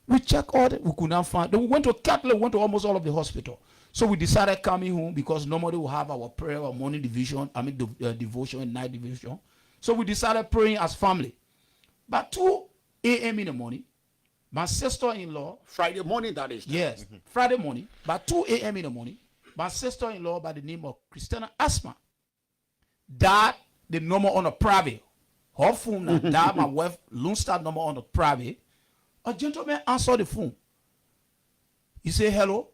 We checked all that. We could not find. Then we went to Catholic. Went to almost all of the hospital. So we decided coming home because normally we have our prayer, our morning division. Devotion and night division. So we decided praying as family. But 2 a.m. in the morning, my sister-in-law. Friday morning, that is. Yes, Friday morning. By 2 a.m. in the morning, my sister-in-law by the name of Christina Asma died the number on a private. Her phone now died my wife Lone Star number on the private. A gentleman answered the phone. He said hello,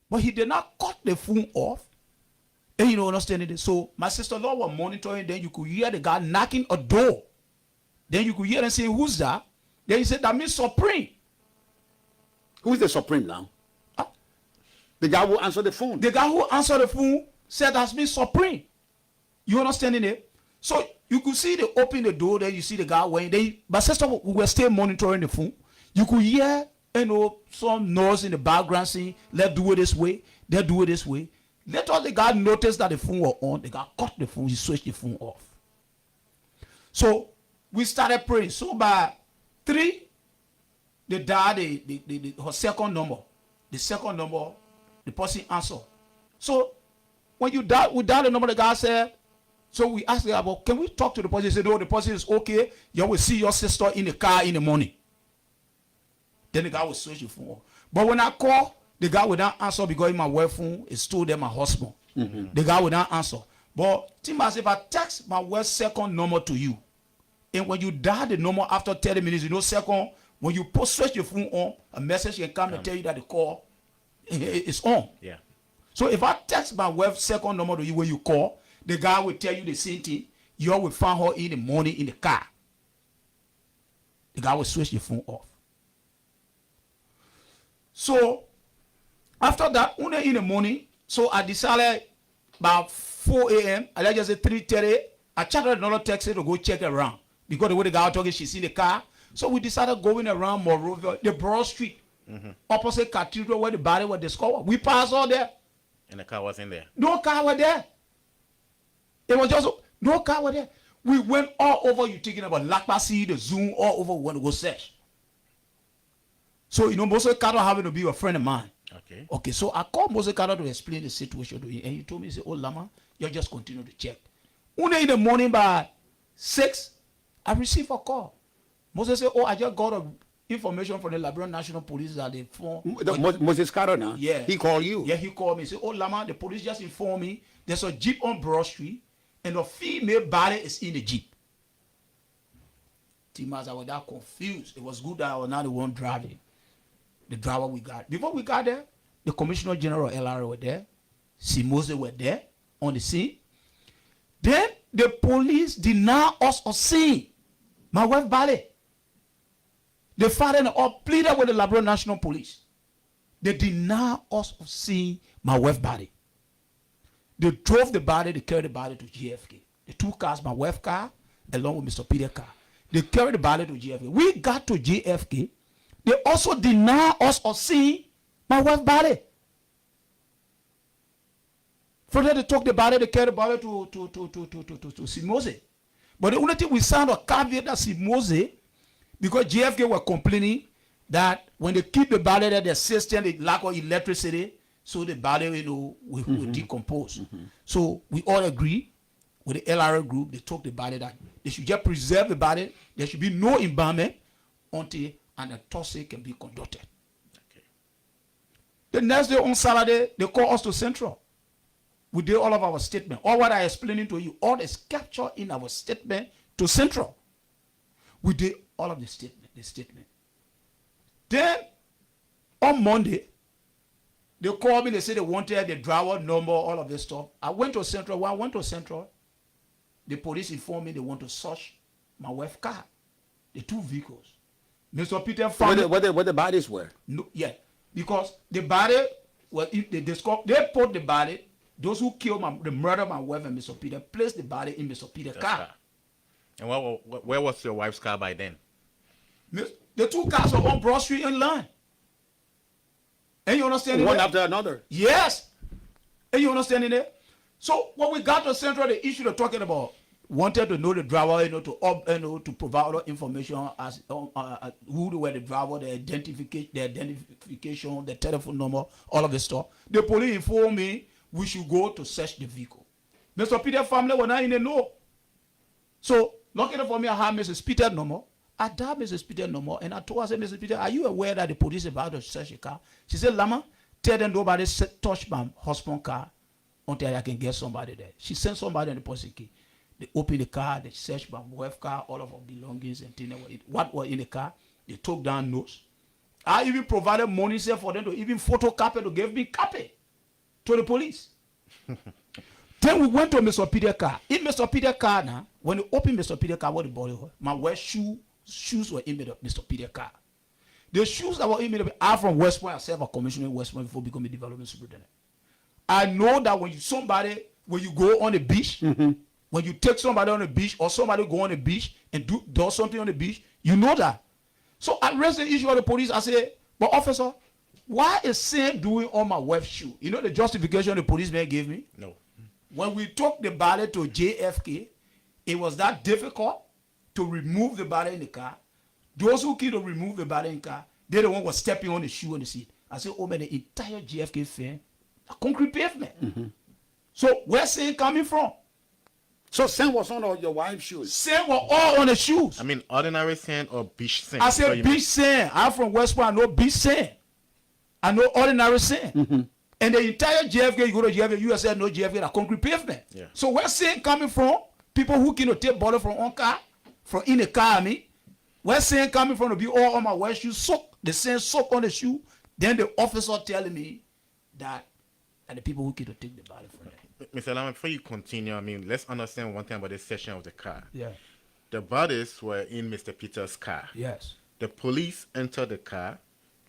but he did not cut the phone off. And you know, understanding this. So my sister-in-law was monitoring. Then you could hear the guy knocking a door. Then you could hear them saying, who's that? Then he said, that means Supreme. Who is the Supreme now? The guy who answered the phone. The guy who answered the phone said, that's me Supreme. You understanding it? So you could see they open the door, then you see the guy waiting. But sister, we were still monitoring the phone. You could hear, some noise in the background saying, let's do it this way, let's do it this way. Later the guy noticed that the phone was on. The guy cut the phone, he switched the phone off. So we started praying. So by 3, they died her second number. The second number, the person answered. So when we dialed the number, the guy said, so we asked the guy, well, can we talk to the person? He said, no, the person is okay. You will see your sister in the car in the morning. Then the guy will switch the phone off. But when I call, the guy would not answer because my wife phone is still there, my husband. The guy would not answer. But Timbers, if I text my wife's second number to you, and when you dial the number after 30 minutes, second, when you switch your phone on, a message can come and tell you that the call is on. Yeah. So if I text my wife's second number to you when you call, the guy will tell you the same thing. You will find her in the morning in the car. The guy will switch the phone off. So after that, only in the morning, so I decided about 4 a.m., I just say 3:30, I chartered another taxi to go check around. Because the way the guy was talking, she's in the car. So we decided going around Monrovia, the Broad Street, opposite Cathedral where the body was discovered. We passed all there. And the car wasn't there? No car was there. It was just, no car was there. We went all over, you thinking about Lakbasi, the Zoom, all over, we want to go search. So, Mose Carter happened to be a friend of mine. Okay, so I called Mose Carter to explain the situation to him. And he told me, he said, oh, Lama, you just continue to check. Only in the morning by 6, I received a call. Moses said, oh, I just got information from the Liberia National Police that they informed. Moses Carter now? Yeah. He called you? Yeah, he called me. He said, oh, Lama, the police just informed me there's a Jeep on Broad Street and a female body is in the Jeep. Timas, I was that confused. It was good that I was not the one driving. The driver we got. Before we got there, the Commissioner General LRA were there. Simose were there on the scene. Then the police denied us of seeing my wife Bale. The father and all pleaded with the Liberia National Police. They denied us of seeing my wife's body. They drove the body, they carried the body to JFK. The 2 cars, my wife's car, along with Mr. Peter's car. They carried the body to JFK. We got to JFK. They also denied us of seeing My wife body. From there they took the body, they carried the body to Simose. But the only thing we sound a caveat that Simose, because JFK were complaining that when they keep the body there, the system, the lack of electricity, so the body, will decompose. So we all agree with the LRA group, they took the body that they should just preserve the body. There should be no embalming until an autopsy can be conducted. Okay. The next day on Saturday, they call us to Central. We did all of our statement. All what I explaining to you, all is captured in our statement to Central. We did all of the statement. Then on Monday, they called me, they said they wanted the driver number, all of this stuff. I went to Central. When I went to Central, the police informed me they want to search my wife's car, the 2 vehicles. Mr. Peter found what the bodies were. No, yeah, because the body was they put the body. Those who killed the murder of my wife and Mr. Peter placed the body in Mr. Peter's car. And where was your wife's car by then? The 2 cars were on Broad Street in line. And you understand? One after another. Yes. And you understand it? So when we got to Central, the issue they're talking about wanted to know the driver, to provide all the information as who were the driver, the identification, the telephone number, all of this stuff. The police informed me we should go to search the vehicle. Mr. Peter's family were not in the know. So luckily for me, I had Mrs. Peter's number. I dialed Mrs. Peter's number and I told her, I said, Mrs. Peter, are you aware that the police is about to search your car? She said, Lama, tell them nobody touch my husband's car until I can get somebody there. She sent somebody in the police key. They opened the car, they searched my wife's car, all of our belongings and things. What was in the car, they took down notes. I even provided money for them to even photocopy, to give me copy to the police. Then we went to Mr. Peter's car. In Mr. Peter's car now, when we opened Mr. Peter's car, what the body was, my wife's shoes were in Mr. Peter's car. The shoes that were in are from West Point. I served a commissioner in West Point before becoming development superintendent. I know that when you go on the beach, when you take somebody on the beach or somebody go on the beach and do something on the beach, you know that. So I raised the issue of the police. I said, but officer, why is Sam doing on my wife's shoe? You know the justification the policeman gave me? No. When we took the body to JFK, it was that difficult to remove the body in the car. Those who came to remove the body in the car, they're the one who was stepping on the shoe on the seat. I said, oh man, the entire JFK fan, a concrete pavement. So where's Sam coming from? So sand was on your wife's shoes? Sand were all on the shoes. I mean, ordinary sand or beach sand? I said beach sand. I'm from West Point. I know beach sand. I know ordinary sand. And the entire JFK, you go to JFK, you said no JFK, a concrete pavement. Yeah. So where's sand coming from? People who can take bottle from on car, from in the car, I mean. Where's sand coming from to be all on my wife's shoes? Soak, the sand soak on the shoe. Then the officer telling me that the people who can take the body from there. Mr. Lama, before you continue, I mean, let's understand one thing about this section of the car. Yeah. The bodies were in Mr. Peter's car. Yes. The police entered the car,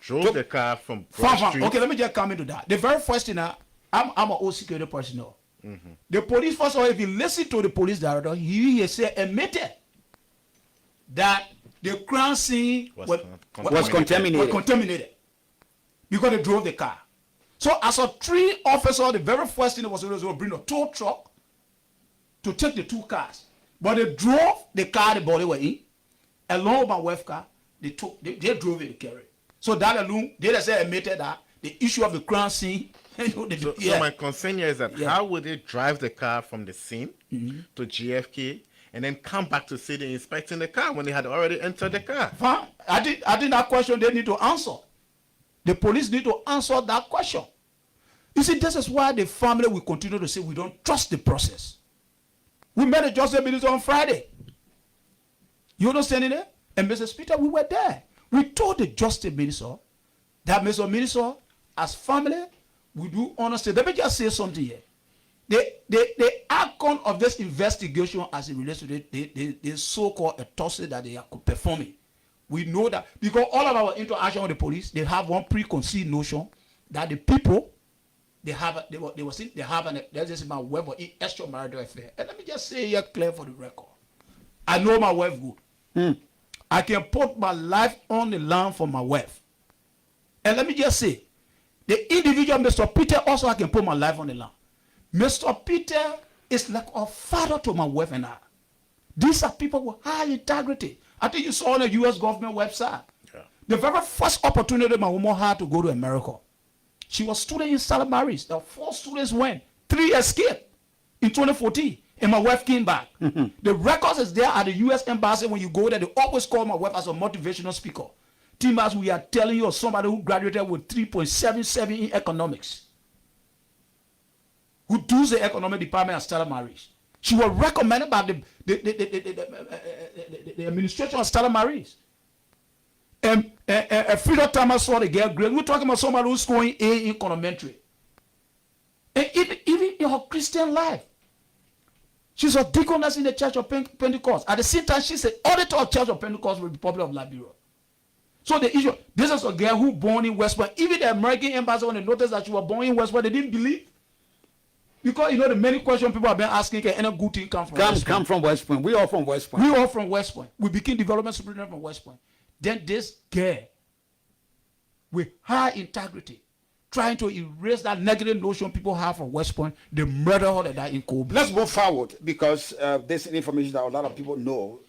drove the car from Broad Street. Okay, let me just come into that. The very first thing, I'm an old security personnel. The police, first of all, if you listen to the police director, he said, admitted that the crime scene was contaminated because they drove the car. So as a 3 officer, the very first thing was to bring a tow truck to take the 2 cars. But they drove the car the body were in, along with my wife's car, they drove it to carry. So that alone, they just admitted that the issue of the crime scene. So my concern here is that how would they drive the car from the scene to JFK and then come back to say they're inspecting the car when they had already entered the car? I think that question they need to answer. The police need to answer that question. You see, this is why the family will continue to say we don't trust the process. We met the Justice Minister on Friday. You understand it? And Mrs. Peter, we were there. We told the Justice Minister that Mr. Minister, as family, we do understand. Let me just say something here. The outcome of this investigation as it relates to the so-called autopsy that they are performing, we know that because all of our interaction with the police, they have one preconceived notion that the people this is my wife or extramarital affair. And let me just say here clear for the record. I know my wife good. I can put my life on the line for my wife. And let me just say, The individual, Mr. Peter, also I can put my life on the line. Mr. Peter is like a father to my wife and I. These are people with high integrity. I think you saw on the U.S. government website. Yeah. The very first opportunity my woman had to go to America, she was student in St. Mary's. The 4 students went, 3 escaped in 2014, and my wife came back. The records is there at the U.S. Embassy. When you go there, they always call my wife as a motivational speaker. Timas, we are telling you of somebody who graduated with 3.77 in economics, who does the economic department at Stella Maris. She was recommended by the administration of Stella Maris. And Frida Thomas saw the girl grade. We're talking about somebody who's scoring A in econometry. And even in her Christian life, she's a deaconess in the Church of Pentecost. At the same time, she's an auditor of Church of Pentecost with the Republic of Liberia. So the issue, this is a girl who born in West Point. Even the American embassy, when they noticed that she was born in West Point, they didn't believe. Because, the many questions people have been asking, can any good thing come from West Point? Come from West Point. We all from West Point. We all from West Point. We became development superintendent from West Point. Then this girl, with high integrity, trying to erase that negative notion people have from West Point, they murder her that in Kobe. Let's move forward, because this information that a lot of people know.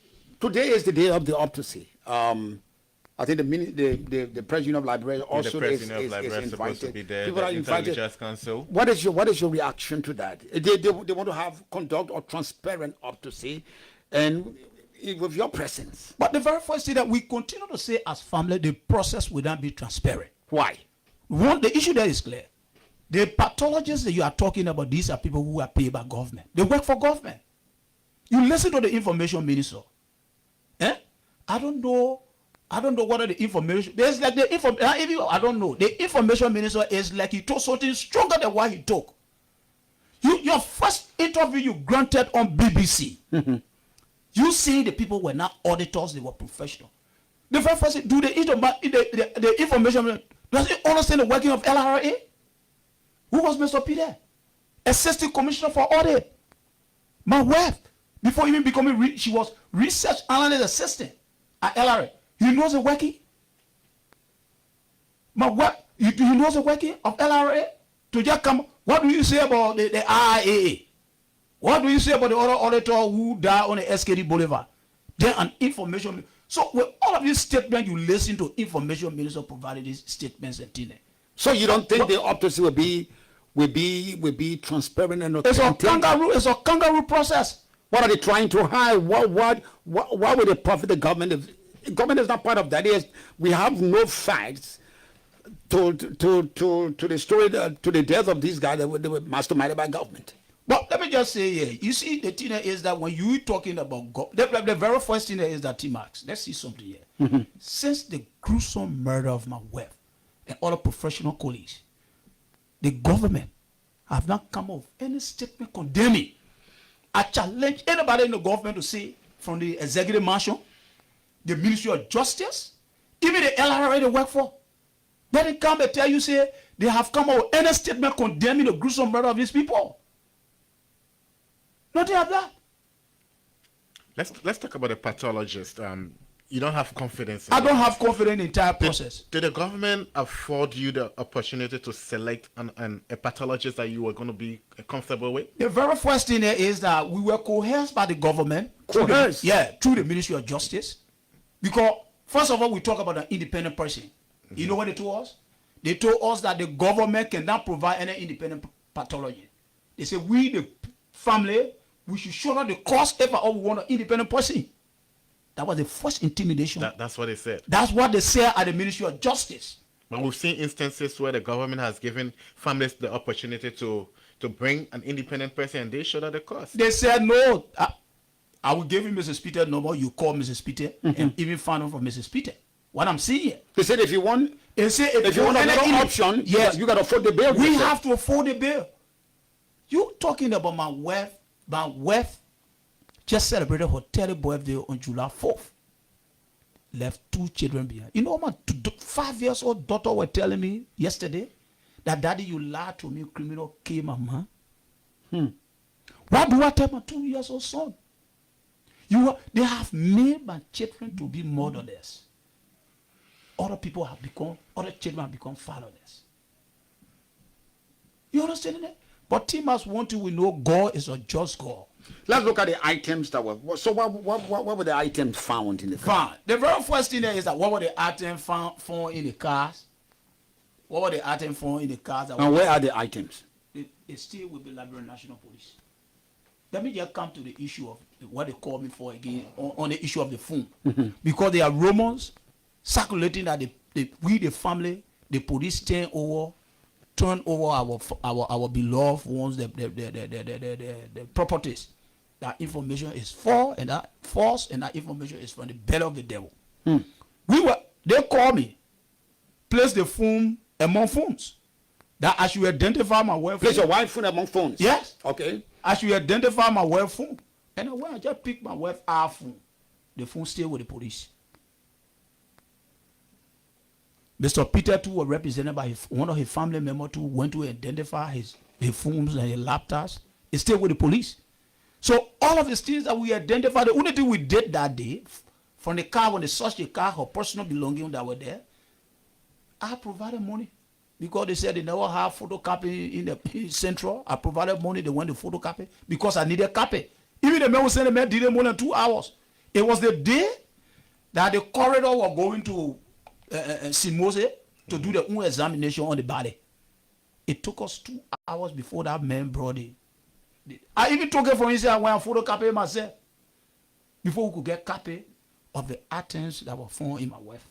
Today is the day of the autopsy. I think the President of Liberia also is invited. To be there. People are invited. Council. What is your reaction to that? They want to conduct a transparent autopsy, and with your presence. But the very first thing that we continue to say as family, the process will not be transparent. Why? One, the issue there is clear. The pathologists that you are talking about, these are people who are paid by government. They work for government. You listen to the information minister. I don't know what are the information. There's like the information. I don't know. The information minister is like he told something stronger than what he took. Your first interview you granted on BBC. You see the people were not auditors, they were professional. The very first thing, do the information, does it understand the working of LRA? Who was Mr. Peter? Assistant Commissioner for Audit. My wife, before even becoming, she was research analyst assistant at LRA. He knows the working. My wife, he knows the working of LRA. To just come, what do you say about the IAA? What do you say about the other auditor who died on the SKD Boulevard? Then an information. So with all of these statements, you listen to information minister provided these statements and things. So you don't think the autopsy will be transparent and authentic? It's a kangaroo process. What are they trying to hide? Why would they profit the government? The government is not part of that. We have no facts to the story, to the death of these guys that were masterminded by government. But let me just say here, you see, the thing is that when you're talking about God, the very first thing is that T-Max, let's see something here. Since the gruesome murder of my wife and other professional colleagues, the government have not come up with any statement condemning. I challenge anybody in the government to say, from the executive mansion, the Ministry of Justice, even the LRA they work for, they didn't come and tell you, say, they have come up with any statement condemning the gruesome murder of these people. Nothing of that. Let's talk about the pathologist. You don't have confidence in I don't have confidence in the entire process. Did the government afford you the opportunity to select a pathologist that you were going to be comfortable with? The very first thing is that we were coerced by the government. Coerced? Through the Ministry of Justice. Because, first of all, we talk about an independent person. You know what they told us? They told us that the government cannot provide any independent pathology. They said, we, the family, we should show up the cost if we want an independent person. That was the first intimidation. That's what they said. That's what they said at the Ministry of Justice. But we've seen instances where the government has given families the opportunity to bring an independent person and they showed up the cost. They said, no, I will give you Mrs. Peter number. You call Mrs. Peter and even find out from Mrs. Peter. What I'm seeing here. They said if you want, if you want another option, yes, you got to afford the bill. We have to afford the bill. You talking about my wife? My wife just celebrated her 30th birthday on July 4th. Left 2 children behind. You know, my 5-year-old daughter was telling me yesterday that, Daddy, you lied to me, criminal came, mama. What do I tell my 2-year-old son? They have made my children to be motherless. Other children have become fatherless. questioning it. But Timas want to we know God is a just God. Let's look at the items that were. So what were the items found in the car? Fine. The very first thing there is that what were the items found in the cars? What were the items found in the cars? And where are the items? It still will be Liberia National Police. Let me just come to the issue of what they call me for again on the issue of the phone. Because there are rumors circulating that we, the family, the police turn over our beloved ones, the properties. That information is false, and that information is from the belly of the devil. They call me, place the phone among phones. That as you identify my wife, place your wife phone among phones. Yes. Okay. As you identify my wife phone, and when I just pick my wife our phone, the phone still with the police. Mr. Peter too was represented by one of his family members too, went to identify his phones and his laptops. It's still with the police. So all of these things that we identified, the only thing we did that day, from the car, when they searched the car, her personal belongings that were there, I provided money. Because they said they never have photocopy in the central. I provided money, they went to photocopy because I needed a copy. Even the man who sent the man did more than 2 hours. It was the day that the corridor were going to Simose to do their own examination on the body. It took us 2 hours before that man brought it. I even took it from inside when I photocopied myself before we could get copy of the items that were found in my wife's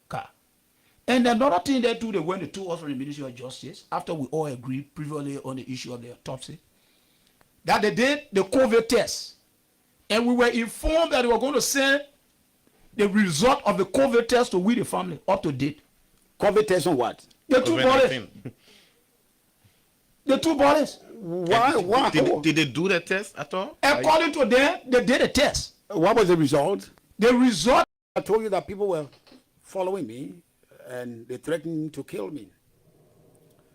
car. And another thing they do, they went to us from the Ministry of Justice after we all agreed previously on the issue of the autopsy, that they did the COVID test. And we were informed that they were going to send the result of the COVID test to we, the family, up to date. COVID test on what? The two bodies. The two bodies. Why? Did they do the test at all? According to them, they did a test. What was the result? The result. I told you that people were following me and they threatened to kill me.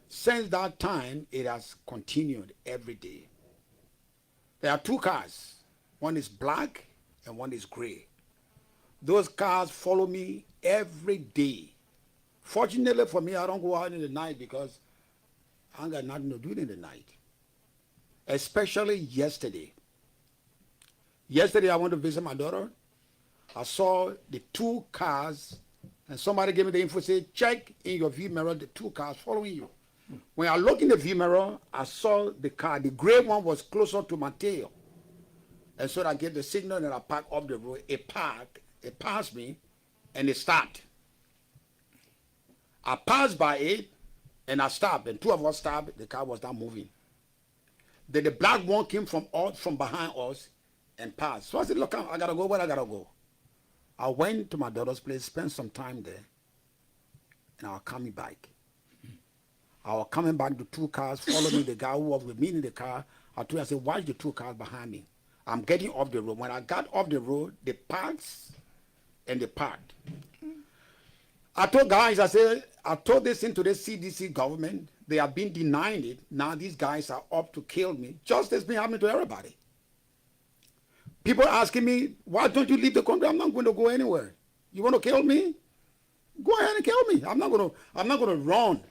Since that time, it has continued every day. There are 2 cars. One is black and one is gray. Those cars follow me every day. Fortunately for me, I don't go out in the night because I ain't got nothing to do in the night. Especially yesterday. Yesterday, I went to visit my daughter. I saw the 2 cars, and somebody gave me the info, said, check in your view mirror, the 2 cars following you. When I looked in the view mirror, I saw the car. The gray one was closer to my tail. And so I gave the signal and I parked off the road. It parked, it passed me, and it stopped. I passed by it, and I stopped, and 2 of us stopped. The car was not moving. Then the black one came from behind us and passed. So I said, look, I gotta go where I gotta go. I went to my daughter's place, spent some time there, and I was coming back. I was coming back, the 2 cars followed me, the guy who was with me in the car. I told him, I said, watch the 2 cars behind me. I'm getting off the road. When I got off the road, they passed and they parked. I told guys, I said, I told this into the CDC government. They have been denying it. Now these guys are up to kill me. Justice been happening to everybody. People asking me, why don't you leave the country? I'm not going to go anywhere. You want to kill me? Go ahead and kill me. I'm not going to run.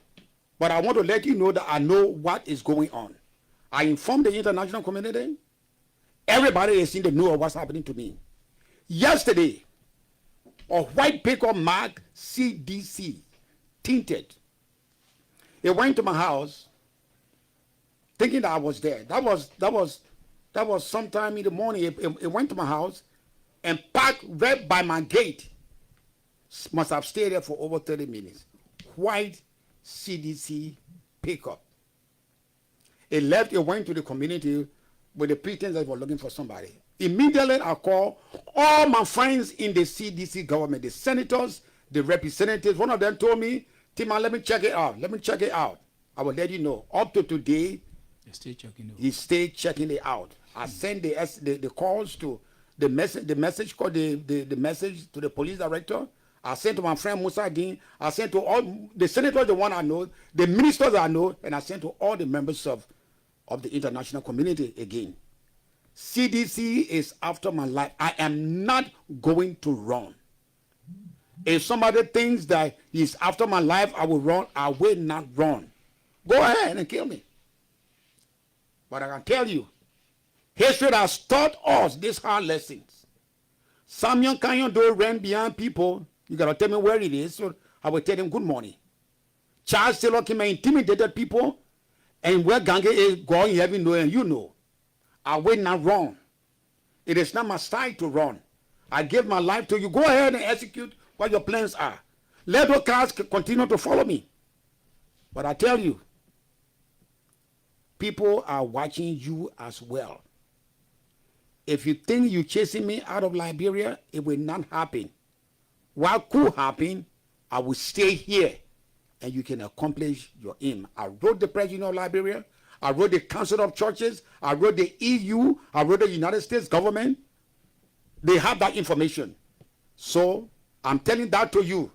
But I want to let you know that I know what is going on. I informed the international community. Everybody is in the know of what's happening to me. Yesterday, a white pickup marked CDC, tinted. It went to my house, thinking that I was there. That was sometime in the morning. It went to my house and parked right by my gate. Must have stayed there for over 30 minutes. White CDC pickup. It left, it went to the community with the pretense that they were looking for somebody. Immediately I called all my friends in the CDC government, the senators, the representatives. One of them told me, Tima, let me check it out. Let me check it out. I will let you know. Up to today, he stayed checking it out. I sent the calls to the message called the message to the police director. I sent to my friend Musa again. I sent to all the senators, the one I know, the ministers I know, and I sent to all the members of the international community again. CDC is after my life. I am not going to run. If somebody thinks that he's after my life, I will run. I will not run. Go ahead and kill me. But I can tell you, history has taught us these hard lessons. Samuel Canyon do ran behind people. You gotta tell me where it is, so I will tell them good morning. Charles Taylor came and intimidated people, and where Gange is going, heaven know, and you know. I will not run. It is not my style to run. I give my life to you. Go ahead and execute what your plans are. Let those cars continue to follow me. But I tell you, people are watching you as well. If you think you're chasing me out of Liberia, it will not happen. What could happen, I will stay here and you can accomplish your aim. I wrote the President of Liberia. I wrote the Council of Churches. I wrote the EU. I wrote the United States government. They have that information. So I'm telling that to you.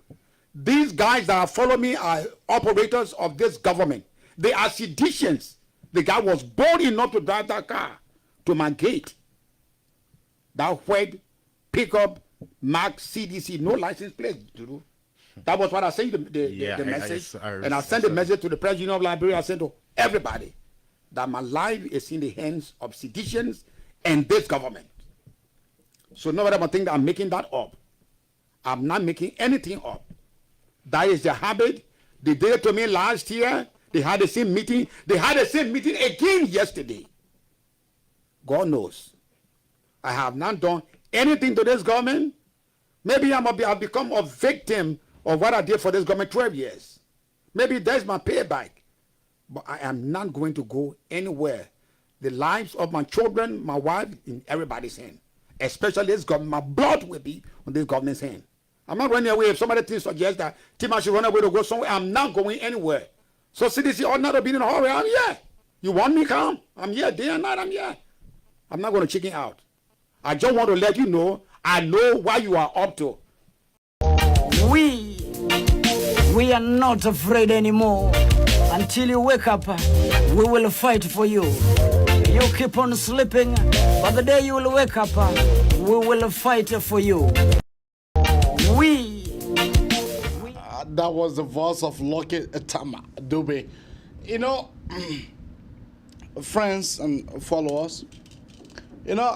These guys that follow me are operators of this government. They are seditious. The guy was bold enough to drive that car to my gate. That white pickup marked CDC, no license plate. That was what I sent the message. And I sent the message to the President of Liberia. I sent to everybody that my life is in the hands of seditions and this government. So nobody will think that I'm making that up. I'm not making anything up. That is the habit. They did it to me last year. They had the same meeting. They had the same meeting again yesterday. God knows. I have not done anything to this government. Maybe I've become a victim of what I did for this government 12 years. Maybe that's my payback. But I am not going to go anywhere. The lives of my children, my wife, in everybody's hand. Especially this government. My blood will be on this government's hand. I'm not running away. If somebody suggests that Tima should run away to go somewhere, I'm not going anywhere. So CDC ought not to be in a hurry. I'm here. You want me come? I'm here day and night. I'm here. I'm not going to chicken out. I just want to let you know, I know what you are up to. We are not afraid anymore. Until you wake up, we will fight for you. You keep on sleeping, but the day you will wake up, we will fight for you. That was the voice of Lucky Tama Dube. You know, friends and followers, you know,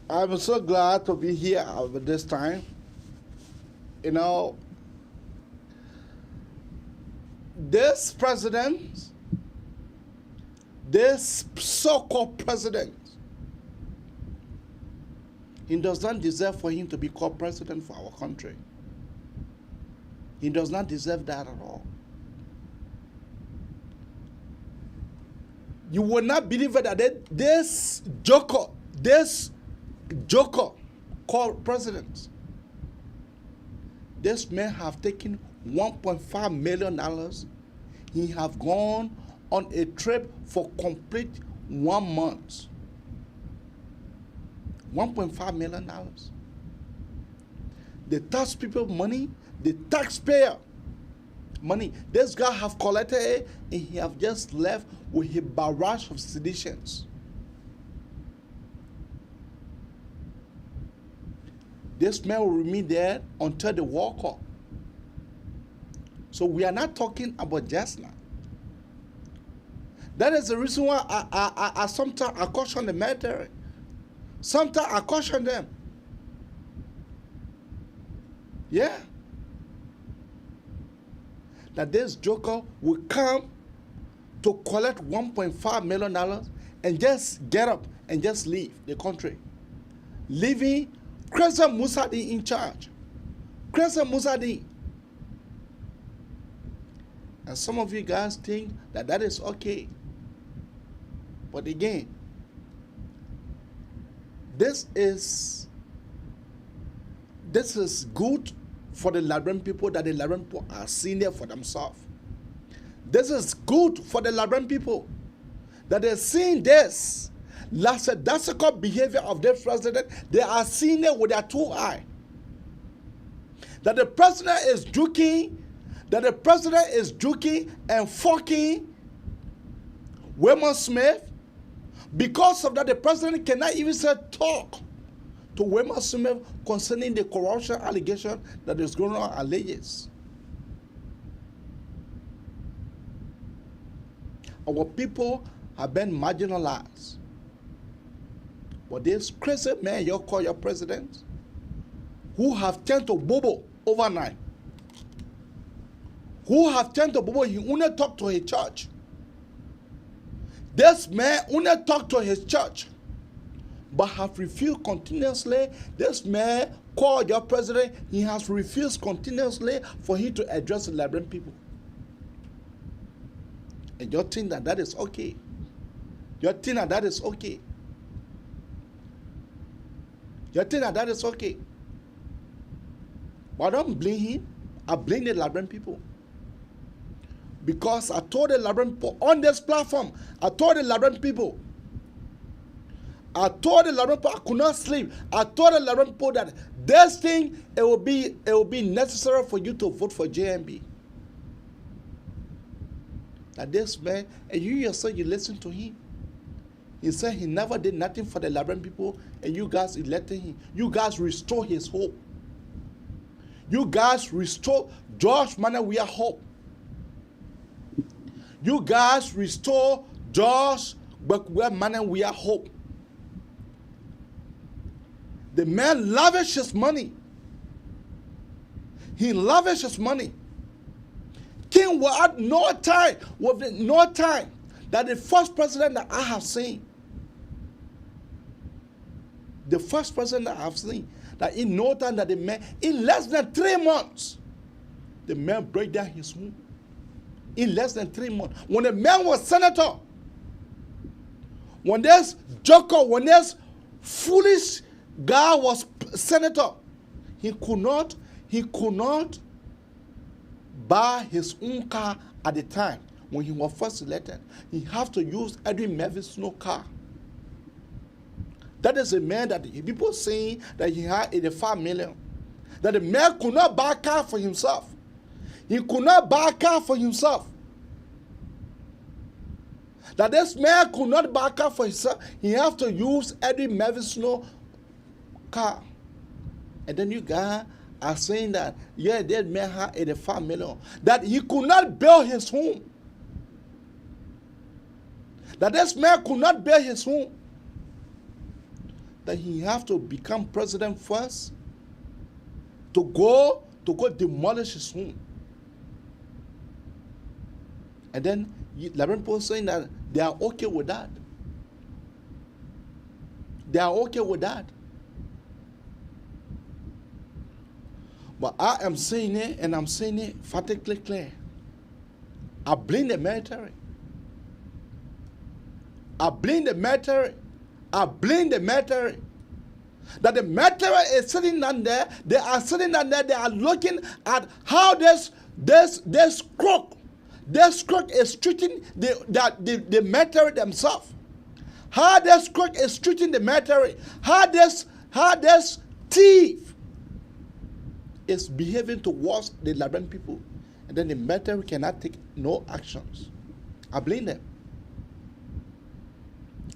I'm so glad to be here at this time. You know, this president, this so-called president, he does not deserve for him to be called president for our country. He does not deserve that at all. You will not believe that this joker called president, this man have taken $1.5 million. He have gone on a trip for complete 1 month. $1.5 million. The tax people money, the taxpayer money. This guy have collected it and he have just left with a barrage of seditions. This man will remain there until the war call. So we are not talking about just now. That is the reason why I sometimes I caution the military. Sometimes I caution them. Yeah. That this joker will come to collect $1.5 million and just get up and just leave the country. Leaving Crescent Musadi in charge. Crescent Musadi. And some of you guys think that that is okay. But again, this is good for the Liberian people, that the Liberian people are seeing it for themselves. This is good for the Liberian people, that they're seeing this lackadaisical behavior of the president. They are seeing it with their 2 eyes. That the president is joking, and fucking Wilmot Smith. Because of that, the president cannot even say talk to Wilmot Smith concerning the corruption allegation that is going on alleges. Our people have been marginalized. But this crazy man you call your president, who have turned to Bobo overnight, who have turned to Bobo, he only talk to his church. This man only talk to his church, but have refused continuously. This man called your president, he has refused continuously for him to address the Liberian people. And you think that that is okay? You think that that is okay? You think that that is okay? But I don't blame him. I blame the Liberian people. Because I told the Liberian people on this platform, I told the Liberian people I could not sleep. I told the Liberian people that this thing, it will be necessary for you to vote for JMB. That this man, and you yourself, you listen to him. He said he never did nothing for the Liberian people, and you guys elected him. You guys restore his hope. You guys restore George Manawia hope. You guys restore George Manawia hope. The man lavished his money. He lavished his money. King had no time that the first president that I have seen, that in no time that the man, in less than 3 months, the man break down his home. In less than 3 months. When the man was senator, when this joker, when this foolish guy was senator, he could not buy his own car at the time when he was first elected. He have to use Edwin Mervin's Snow car. That is a man that people saying that he had 85 million. That the man could not buy a car for himself. He could not buy a car for himself. That this man could not buy a car for himself. He have to use Edwin Mervin's Snow car. And then you guys are saying that, yeah, that man had 85 million. That he could not build his home. That this man could not build his home. That he have to become president first to go demolish his home. And then Liberian people saying that they are okay with that. They are okay with that. But I am saying it, and I'm saying it emphatically clear. I blame the military. I blame the military. I blame the military. That the military is sitting down there. They are sitting down there. They are looking at how this crook is treating the military themselves. How this crook is treating the military. How this thief is behaving towards the Liberian people. And then the military cannot take no actions. I blame them.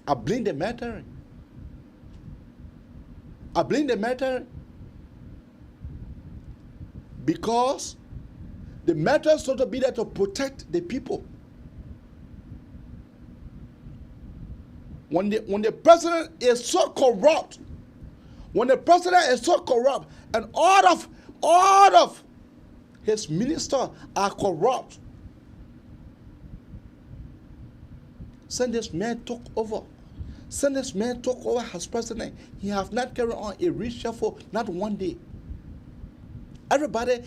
I blame the military. I blame the military. Because the military is supposed to be there to protect the people. When the president is so corrupt, and all of his ministers are corrupt, since this man took over as president, he has not carried on a reshuffle, not one day. Everybody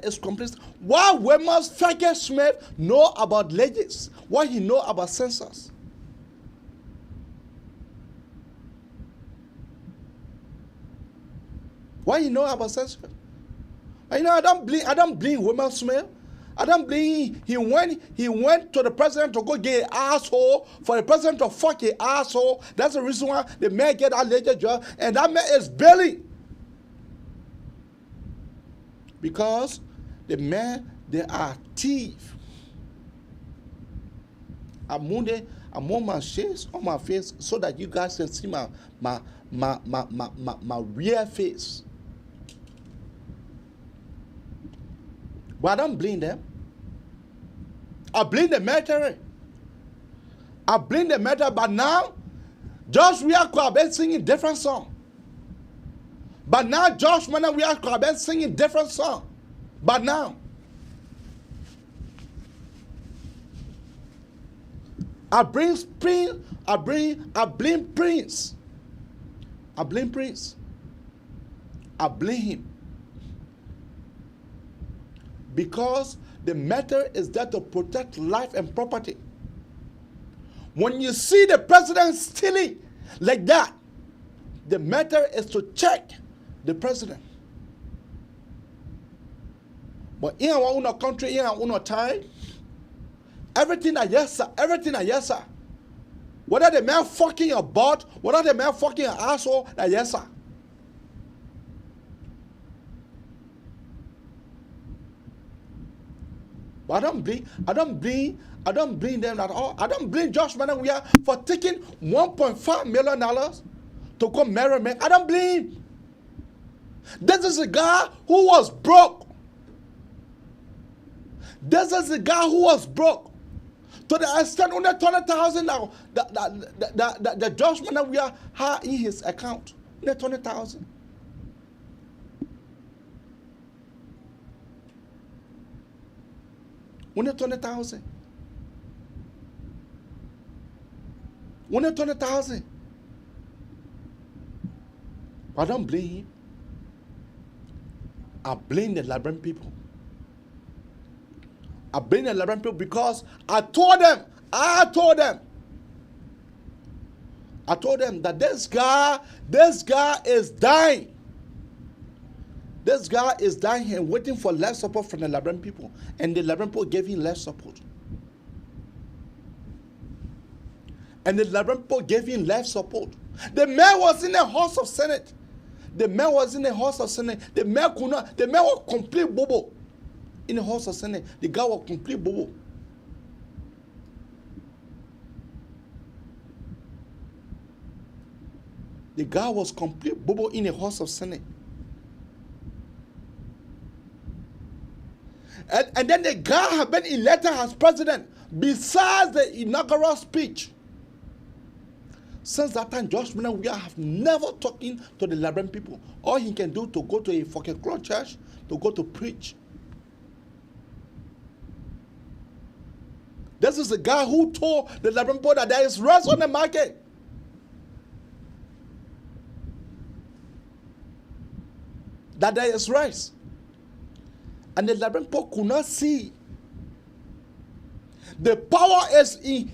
is complacent. Why must Frankie Smith know about legis? Why he know about census? Why he know about census? I don't blame Wilmer Smith. I don't blame he went to the president to go get an asshole for the president to fuck an asshole. That's the reason why the man get that later job, and that man is bailing. Because the men, they are thieves. I'm on my face so that you guys can see my real face. But I don't blame them. I blame the military. I blame the matter, but now, Josh we are been singing different song. But now, Josh we are been singing different song. But now, I blame Prince. I blame Prince. I blame Prince. I blame him. Because the matter is there to protect life and property. When you see the president stealing like that, the matter is to check the president. But in our own country, in our own time, everything a yes sir, everything a yes sir. Whether the man fucking your butt, whether the man fucking your asshole, a yes sir. But I don't blame them at all. I don't blame Josh Manawia for taking $1.5 million to go marry me. I don't blame him. This is a guy who was broke. This is a guy who was broke. To the extent only 20,000 now the Josh Manawia had in his account. Only 20,000. Only 20,000. Only 20,000. I don't blame him. I blame the Liberian people. I blame the Liberian people because I told them that this guy is dying. This guy is dying and waiting for less support from the Liberian people. And the Liberian people gave him less support. And the Liberian people gave him less support. The man was in the House of Senate. The man was complete bobo. In the House of Senate, the guy was complete bobo. The guy was complete bobo in the House of Senate. And then the guy had been elected as president besides the inaugural speech. Since that time, Josh Manawia have never talking to the Liberian people. All he can do to go to a fucking club church, to go to preach. This is the guy who told the Liberian people that there is rice on the market. That there is rice. And the Liberian people could not see. The power is in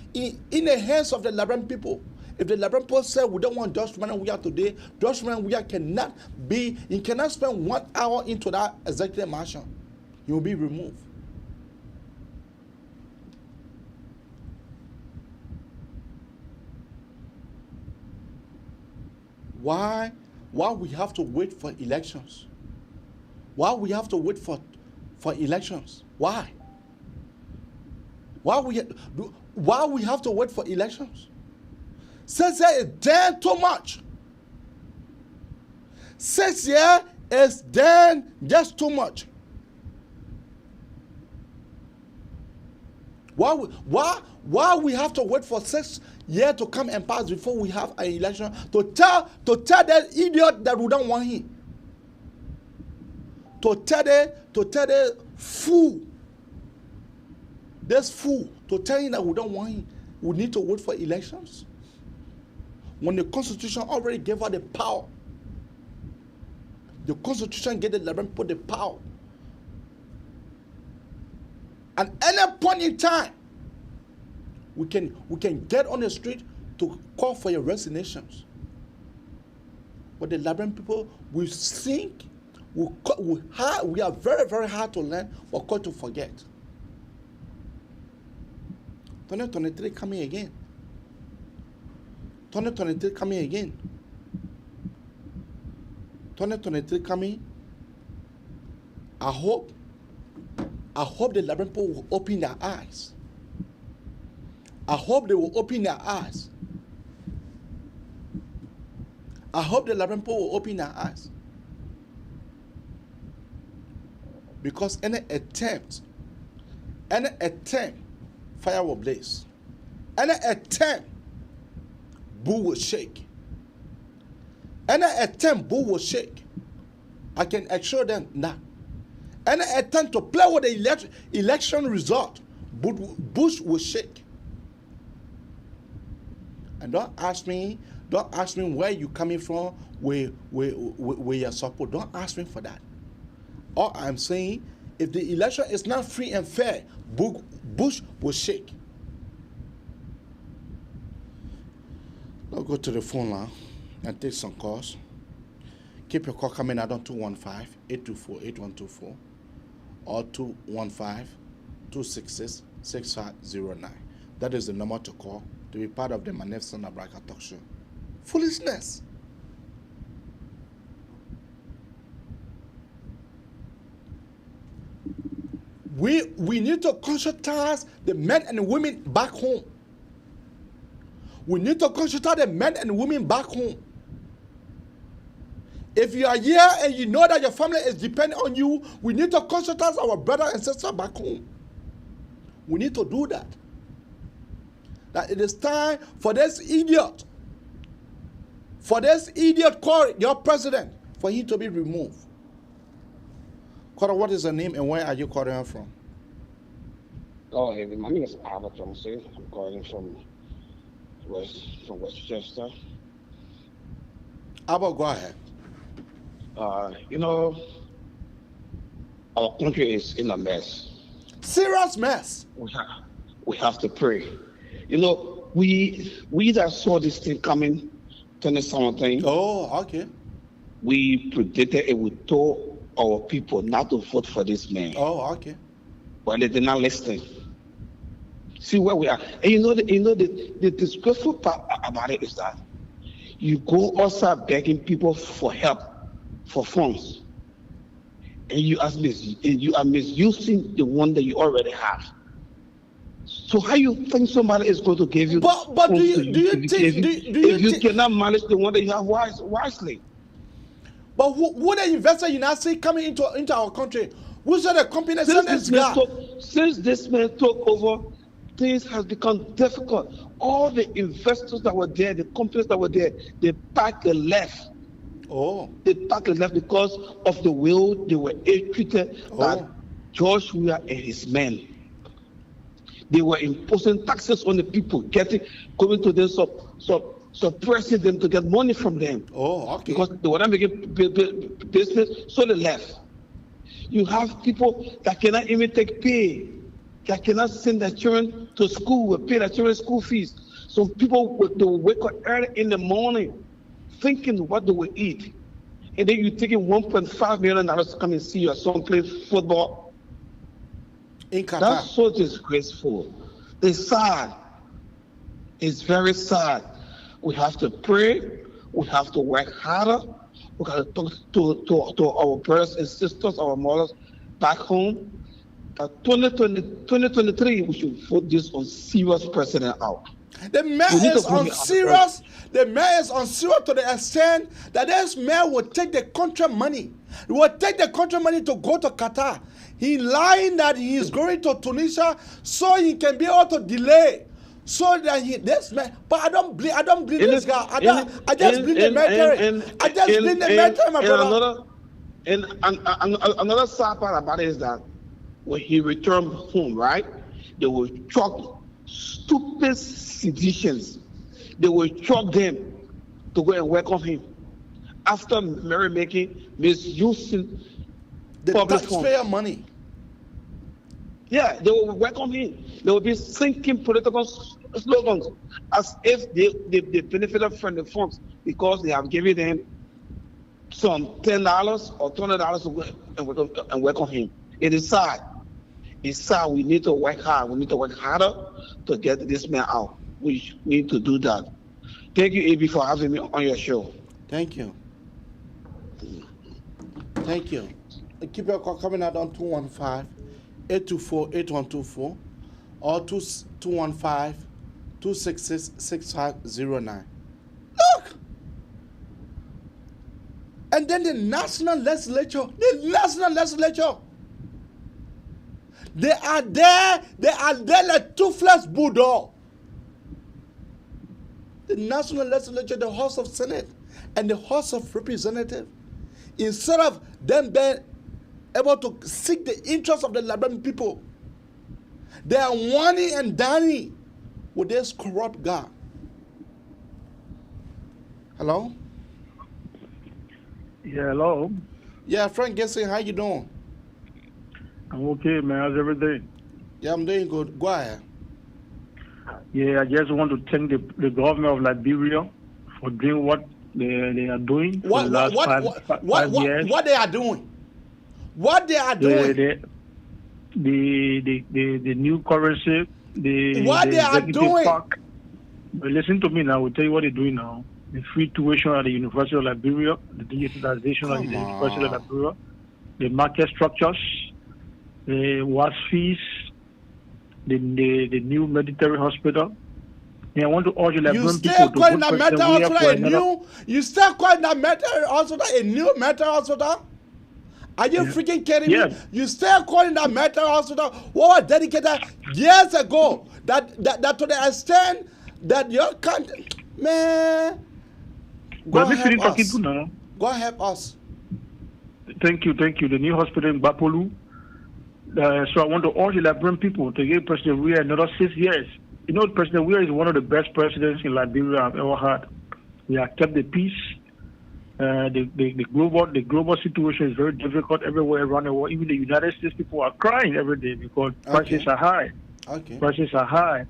the hands of the Liberian people. If the Liberian people say we don't want Josh Manawia today, Josh Manawia cannot spend 1 hour into that executive mansion. He will be removed. Why we have to wait for elections? Why we have to wait for elections? Why? Why we have to wait for elections? Since there is damn too much. Since there is damn just too much. Why we have to wait for 6 years to come and pass before we have an election to tell that idiot that we don't want him? To tell the fool, this fool, to tell him that we don't want him, we need to wait for elections? When the Constitution already gave her the power, the Constitution gave the Liberian people the power. At any point in time, we can get on the street to call for your resignations. But the Liberian people will think, we are very, very hard to learn, but quick to forget. 2023 coming again. 2023 coming again. 2023 coming. I hope the Liberian people will open their eyes. I hope they will open their eyes. I hope the Liberian people will open their eyes. Because any attempt, fire will blaze. Any attempt, Boo will shake. Any attempt, Boo will shake. I can assure them that. Any attempt to play with the election result, Bush will shake. And don't ask me where you coming from, where your support. Don't ask me for that. All I'm saying, if the election is not free and fair, Bush will shake. I'll go to the phone line and take some calls. Keep your call coming out on 215-824-8124 or 215-266-6509. That is the number to call to be part of the Magnificent Abraka Talk Show. Foolishness. We need to conscientize the men and women back home. We need to conscientize the men and women back home. If you are here and you know that your family is dependent on you, we need to conscientize our brothers and sisters back home. We need to do that. That it is time for this idiot called your president, for him to be removed. Carter, what is your name and where are you calling from? Oh, hey, my name is Albert Johnson. I'm calling from Westchester. Albert, go ahead. Our country is in a mess. Serious mess. We have to pray. We that saw this thing coming, 2017. Oh, okay. We predicted it would tell our people not to vote for this man. Oh, okay. But they did not listen. See where we are. And the disgraceful part about it is that you go outside begging people for help, for funds, and you are misusing the one that you already have. So how you think somebody is going to give you? But do you think cannot manage the one that you have wisely? But who the investor you now see coming into our country? Who's the company? Since this man took over, things has become difficult. All the investors that were there, the companies that were there, they packed and left. Oh. They packed and left because of the way they were treated by Joshua and his men. They were imposing taxes on the people, coming to them, suppressing them to get money from them. Oh, okay. Because they were not making business, so they left. You have people that cannot even take pay, that cannot send their children to school, pay their children's school fees. Some people they will wake up early in the morning thinking what they will eat. And then you're taking $1.5 million to come and see your son play football. In Qatar. That's so disgraceful. It's sad. It's very sad. We have to pray. We have to work harder. We have to talk to our brothers and sisters, our mothers back home. 2023, we should vote this on serious president out. The man is on serious. The man is on serious to the extent that this man will take the country money. He will take the country money to go to Qatar. He lying that he is going to Tunisia so he can be able to delay. So that this man, but I don't blame this guy. I just blame the military. I just blame the military, my brother. Another sad part about it is that when he returned home, right, they will truck stupid seditionists. They will truck them to go and welcome him. After merrymaking, misusing the taxpayer money. Yeah, they will welcome him. They will be singing political slogans as if they benefited from the funds because they have given them some $10 or $20 to go and welcome him. It is sad. It's sad. We need to work hard. We need to work harder to get this man out. We need to do that. Thank you, AB, for having me on your show. Thank you. Thank you. Keep your call coming out on 215-824-8124 or 215-266-6509. Look! And then the national legislature, they are there like toothless bulldog. the national legislature, the House of Senate, and the House of Representatives, instead of them being able to seek the interests of the Liberian people, they are whining and dining with this corrupt guy. Hello? Yeah, hello. Yeah, Frank Gessie, how you doing? I'm okay, man. How's everything? Yeah, I'm doing good. Go ahead. Yeah, I just want to thank the government of Liberia for doing what they are doing for the last five years. What they are doing? What they are doing? The new currency, what they are doing? Park. But listen to me now. I will tell you what they're doing now. The free tuition at the University of Liberia, the digitalization of the University of Liberia, the market structures, the WAS fees, the new military hospital. And I want to urge Liberian people to vote President Weah. You still calling that military hospital a new military hospital? Are you freaking kidding me? You still calling that military hospital what was dedicated years ago? That to the extent that your country, man. Go help us. Go help us. Thank you. The new hospital in Bapolu. So I want to urge the Liberian people to give President Weah another 6 years. You know, President Weah is one of the best presidents in Liberia I've ever had. We have kept the peace. The global situation is very difficult everywhere around the world. Even the United States people are crying every day because prices are high. Prices are high.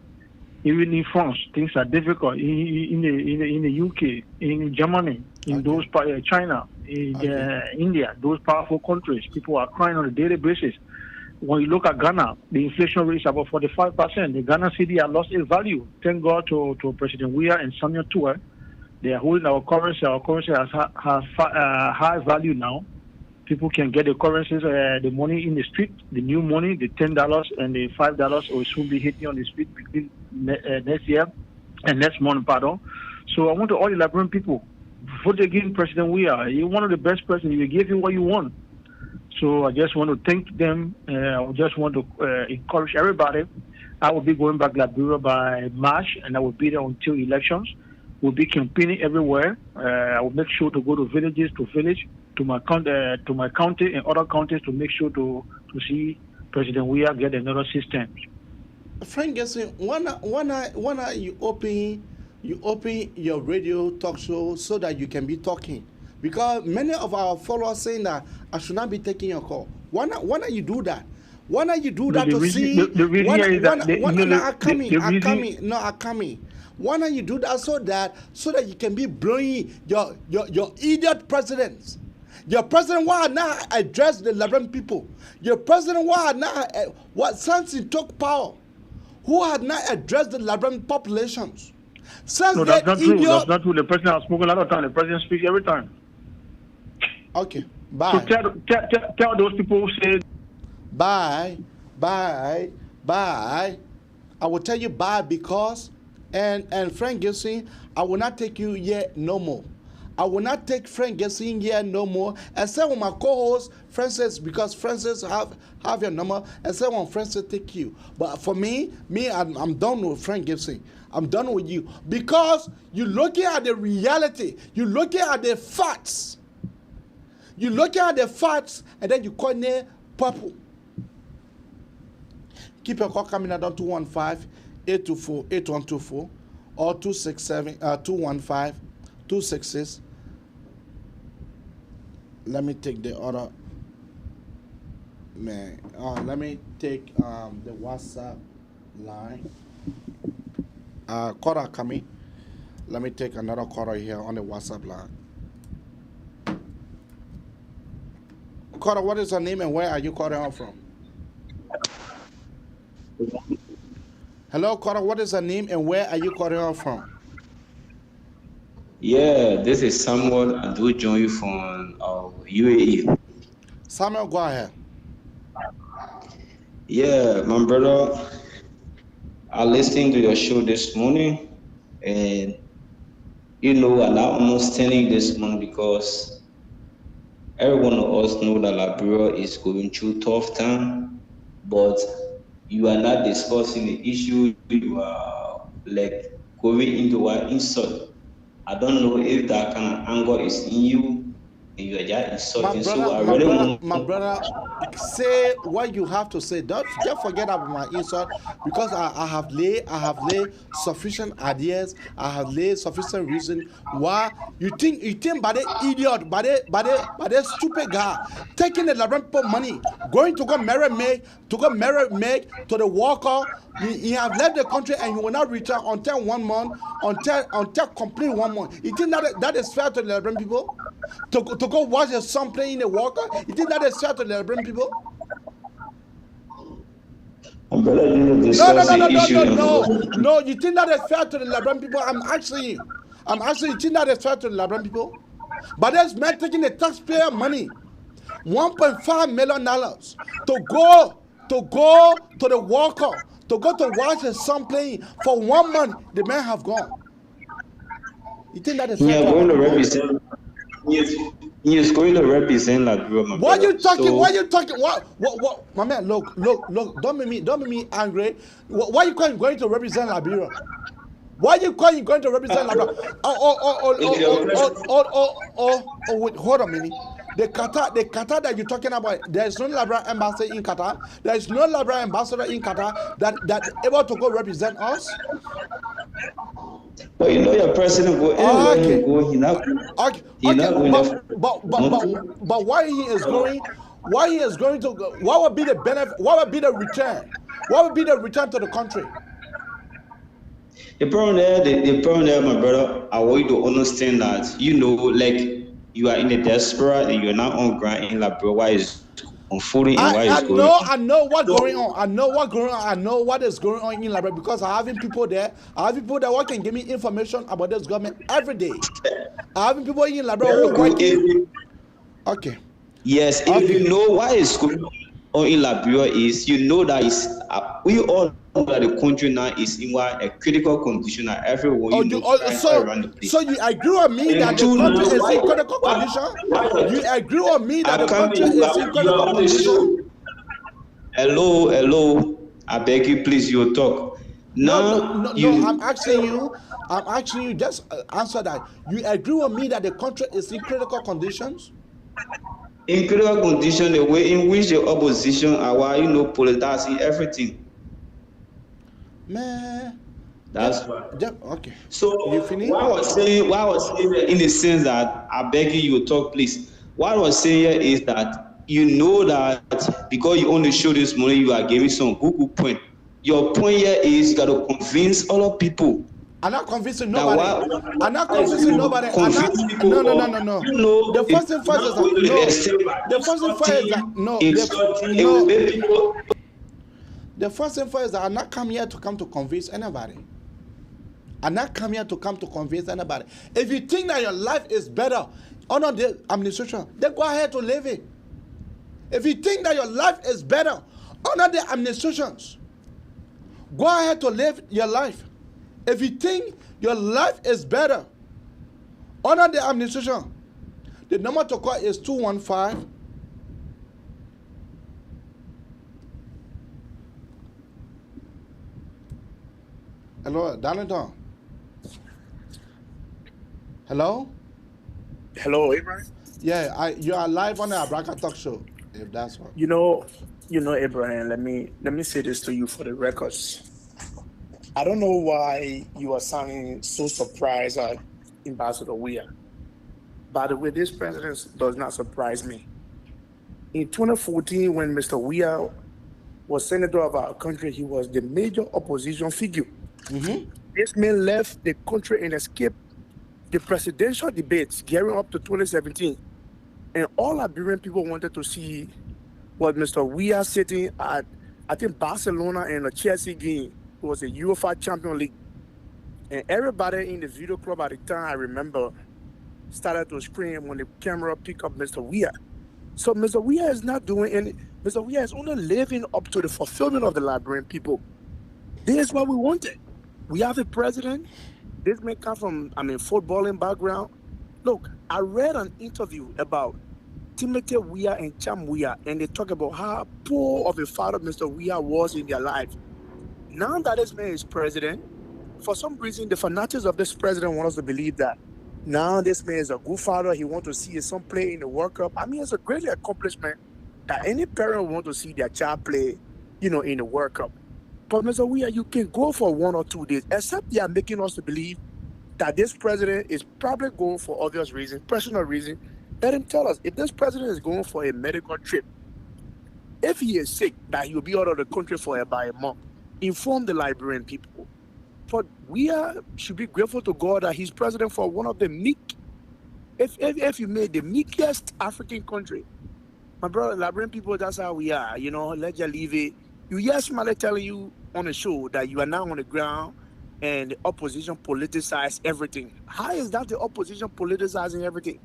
Even in France, things are difficult. In the UK, in Germany, in those China, in India, those powerful countries, people are crying on a daily basis. When you look at Ghana, the inflation rate is about 45%. The Ghana cedi has lost its value. Thank God to President Weah and Samuel Tuer. They are holding our currency. Our currency has high value now. People can get the currencies, the money in the street, the new money, the $10 and the $5 will soon be hitting on the street between next year and next month, pardon. So I want to all the Liberian people, vote against President Weah. He's one of the best presidents. You give him what you want. So I just want to thank them. I just want to encourage everybody. I will be going back to Liberia by March, and I will be there until elections. We'll be campaigning everywhere. I will make sure to go to villages, to my county and other counties to make sure to see President Weah get another system. Frank Gessie, when are you open your radio talk show so that you can be talking? Because many of our followers saying that I should not be taking your call. Why not you do that? Why not you do that to see? Why not you do that so that you can be blowing your idiot presidents? Your president why not address the Liberian people? Your president why not since he took power, who had not addressed the Liberian populations? No, that's not true. That's not true. The president has spoken a lot of time. The president speaks every time. Okay, bye. So tell those people who say bye. I will tell you bye because and Frank Gessie, I will not take you here no more. I will not take Frank Gessie here no more. Except when my co-host Francis, because Francis have your number. Except when Francis take you. But for me, I'm done with Frank Gessie. I'm done with you because you're looking at the reality. You're looking at the facts. You look at the facts and then you call it purple. Keep your call coming at 215-824-8124 or 267-215-266. Let me take the other man. Let me take the WhatsApp line. Caller coming. Let me take another caller here on the WhatsApp line. Caller, what is your name and where are you calling out from? Hello, caller, what is your name and where are you calling out from? Yeah, this is Samuel and do join you from UAE. Samuel, go ahead. Yeah, my brother, I listened to your show this morning and I'm almost telling this morning because every one of us know that Liberia is going through tough time, but you are not discussing the issue. You are like going into an insult. I don't know if that kind of anger is in you and you are just insulting. So I really want my brother, say what you have to say. Don't just forget about my insult, because I have laid sufficient ideas. I have laid sufficient reason why you think by the idiot, by the stupid guy taking the Liberian people money, going to go marry Meg, to the worker. He have left the country and he will not return until 1 month, until complete 1 month. You think that is fair to the Liberian people? To go watch your son playing in the worker? You think that is fair to the Liberian people? No. You think that is fair to the Liberian people? I'm asking you. You think that is fair to the Liberian people? But there's men taking the taxpayer money, $1.5 million, to go to the worker, to go to watch his son playing for 1 month. The men have gone. You think that is fair? Going to represent. He is going to represent Liberia. What you talking? What? My man, look! Don't make me angry. Why you going to represent Liberia? Why you going to represent Liberia? Wait, hold on a minute. The Qatar that you're talking about, there is no Liberian ambassador in Qatar. There is no Liberian ambassador in Qatar that able to go represent us. But you know your president go anywhere he go, he not going there. But why he is going to go, what would be the benefit, what would be the return? What would be the return to the country? The problem there, my brother, I want you to understand that, you know, like you are in the diaspora and you're not on ground in Liberia. Why is unfolding and why is going on? I know what's going on. I know what is going on in Liberia, because I have people there. I have people that can give me information about this government every day. I have people in Liberia who working. Okay. Yes, if you know why is going on in Liberia is, you know that is we all know that the country now is in a critical condition that everyone around the place. So you agree with me that the country is in critical condition? You agree with me that the country is in critical condition? Hello. I beg you, please, you talk. No, I'm asking you, just answer that. You agree with me that the country is in critical conditions? In critical condition, the way in which the opposition are, politicizing everything. Man, that's why. Okay. So you finish? What I was saying in the sense that I beg you talk, please. What I was saying here is that you know that because you only show this money, you are giving some good point. Your point here is you got to convince other people. I'm not convincing nobody. No. The first thing first is that I'm not come here to convince anybody. I'm not come here to convince anybody. If you think that your life is better under the administration, then go ahead to live it. If you think that your life is better under the administrations, go ahead to live your life. If you think your life is better under the administration, the number to call is 215. Hello, Darlington. Hello? Hello, Abraham? Yeah, you are live on the Abraka Talk Show, if that's what. You know, Abraham, let me say this to you for the records. I don't know why you are sounding so surprised at Ambassador Weah. By the way, this president does not surprise me. In 2014, when Mr. Weah was senator of our country, he was the major opposition figure. Mm-hmm. This man left the country and escaped the presidential debates gearing up to 2017. And all Liberian people wanted to see was Mr. Weah sitting at, I think, Barcelona and a Chelsea game. It was a UEFA Champions League. And everybody in the video club at the time, I remember, started to scream when the camera picked up Mr. Weah. So Mr. Weah is not doing any, Mr. Weah is only living up to the fulfillment of the Liberian people. This is what we wanted. We have a president. This may come from, footballing background. Look, I read an interview about Timothy Weah and Cham Weah, and they talk about how poor of a father Mr. Weah was in their life. Now that this man is president, for some reason, the fanatics of this president want us to believe that now this man is a good father. He wants to see his son play in the World Cup. I mean, it's a great accomplishment that any parent want to see their child play, in the World Cup. But Mr. Weir, you can go for 1 or 2 days, except they are making us to believe that this president is probably going for obvious reasons, personal reasons. Let him tell us if this president is going for a medical trip. If he is sick, that he will be out of the country for about a month. Inform the Liberian people. But we should be grateful to God that he's president for one of the meek. If you made the meekest African country, my brother, Liberian people, that's how we are. Let you leave it. You hear somebody telling you on the show that you are now on the ground and the opposition politicize everything. How is that the opposition politicizing everything?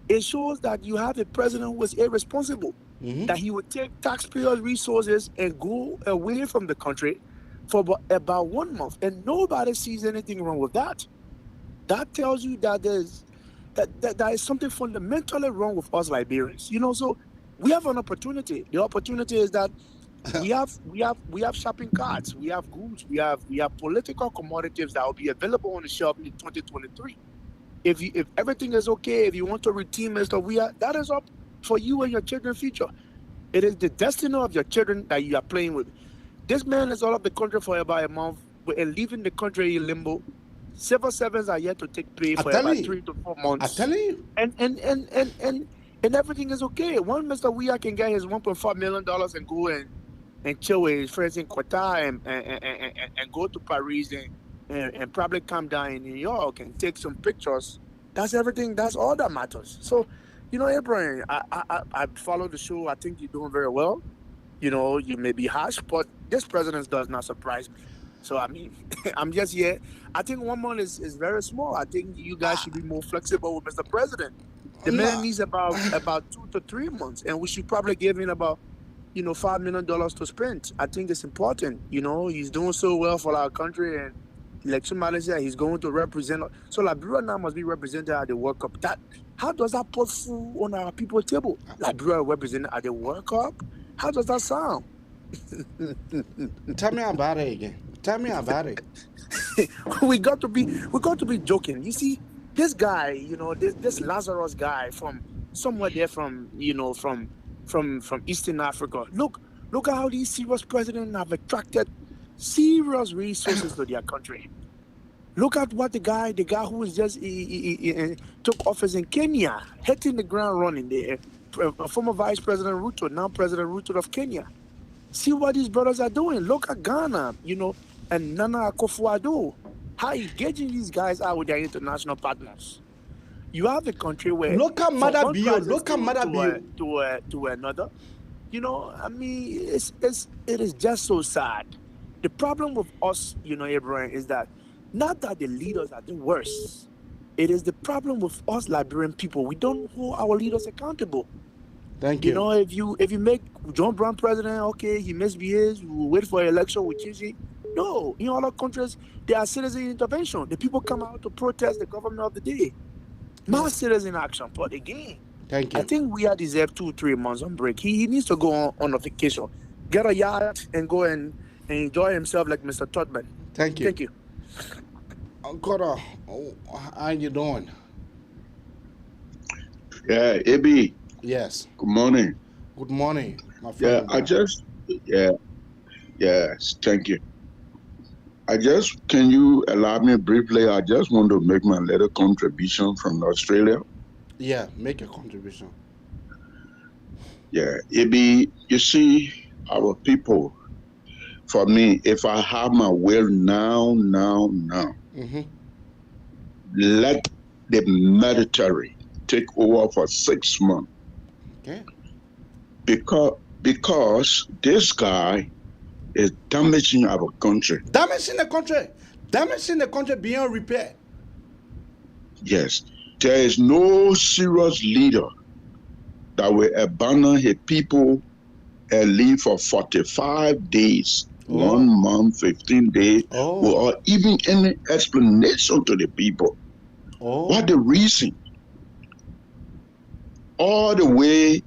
It shows that you have a president who is irresponsible, that he would take taxpayers' resources and go away from the country for about 1 month, and nobody sees anything wrong with that. That tells you that there is something fundamentally wrong with us Liberians. So we have an opportunity. The opportunity is that we have shopping carts, we have goods, we have political commodities that will be available on the shelf in 2023. If everything is okay, if you want to redeem Mr. Weir, that is up for you and your children's future. It is the destiny of your children that you are playing with. This man is out of the country for about a month and leaving the country in limbo. Civil servants are yet to take pay for about 3 to 4 months. I'm telling you. And everything is okay. One Mr. Weir can get his $1.5 million and go and chill with his friends in Qatar and go to Paris and probably come down in New York and take some pictures. That's everything. That's all that matters. So, Abraham, I follow the show. I think you're doing very well. You may be harsh, but this president does not surprise me. So, I mean, I'm just here. I think 1 month is very small. I think you guys should be more flexible with Mr. President. The man needs about 2 to 3 months, and we should probably give him about, $5 million to spend. I think it's important. He's doing so well for our country, and like somebody said, he's going to represent. So Liberia now must be represented at the World Cup. How does that put food on our people's table? Liberia represented at the World Cup? How does that sound? Tell me about it again. Tell me about it. we got to be joking. You see, this guy, this Lazarus guy from somewhere there from Eastern Africa. Look at how these serious presidents have attracted serious resources to their country. Look at what the guy who was just he took office in Kenya, hitting the ground running there. Former Vice President Ruto, now President Ruto of Kenya. See what these brothers are doing. Look at Ghana, and Nana Akufo-Addo. How engaging these guys are with their international partners. You have a country where look at Mother Bio. To another. I mean, it is just so sad. The problem with us, Abraham, is that not that the leaders are the worst. It is the problem with us Liberian people. We don't hold our leaders accountable. Thank you. If you make John Brown president, okay, he misbehaves, we'll wait for an election, we change it. No, in other countries, there are citizen intervention. The people come out to protest the government of the day. Mass citizen action. But again, thank you. I think we deserve 2-3 months on break. He needs to go on a vacation, get a yacht, and go and enjoy himself like Mr. Todman. Thank you. Thank you. Cora, how you doing? Yeah, AB. Yes. Good morning. Good morning, my friend. Yes, thank you. Can you allow me briefly? I just want to make my little contribution from Australia. Yeah, make a contribution. Yeah, AB, you see, our people, for me, if I have my will now, let the military take over for 6 months. Okay. Because this guy is damaging our country. Damaging the country beyond repair. Yes. There is no serious leader that will abandon his people and leave for 45 days, 1 month, 15 days, or even any explanation to the people. What the reason? All the way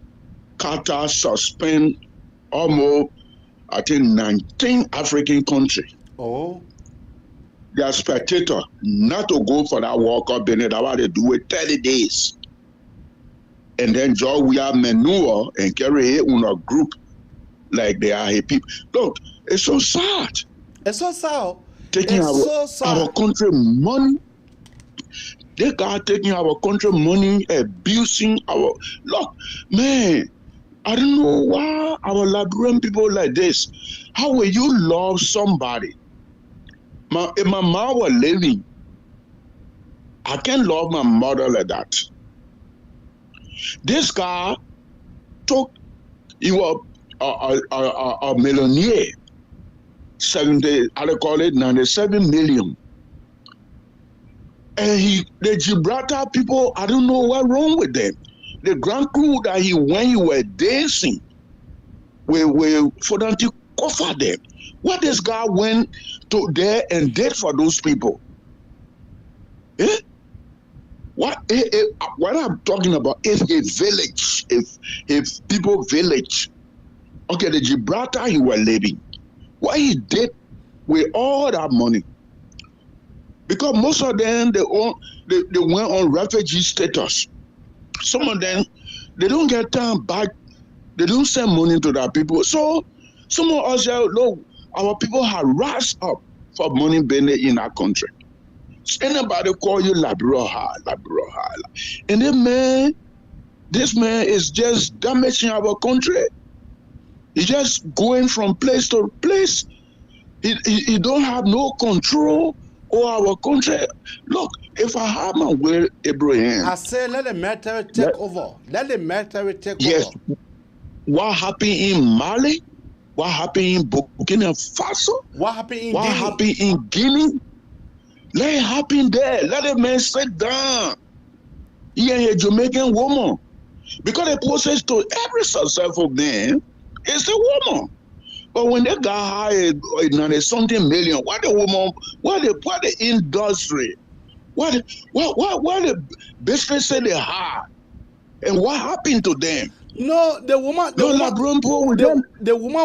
Qatar suspend almost, I think, 19 African countries. they are spectator not to go for that Walker Bennett. That's why they do it 30 days. And then Joe, we have manure and carry it on a group like they are people. Look, it's so sad. It's so sad. Taking our country money. They got taking our country money, abusing our look, man. I don't know why our Liberian people like this. How will you love somebody? If my mom was living, I can't love my mother like that. This guy he was a millionaire, 97 million. And the Gibraltar people, I don't know what's wrong with them. The Grand Crew that he was dancing for them to cover them. What this guy went to there and did for those people? Eh? What I'm talking about is a village, if people village. Okay, the Gibraltar he was living. What he did with all that money. Because most of them, they went on refugee status. Some of them, they don't get time back. They don't send money to their people. So some of us, look, our people have rise up for money in our country. Anybody call you Liberia, and then this man is just damaging our country. He's just going from place to place. He don't have no control over our country. Look, if I have my will, Abraham. I say let the military take over. Let the military take over. Yes. What happened in Mali? What happened in Burkina Faso? What happened in Guinea? Let it happen there. Let the man sit down. He ain't a Jamaican woman. Because the process to every successful man is a woman. But when they got hired something million, what the woman, what the industry, what the business say they had, and what happened to them? No, the woman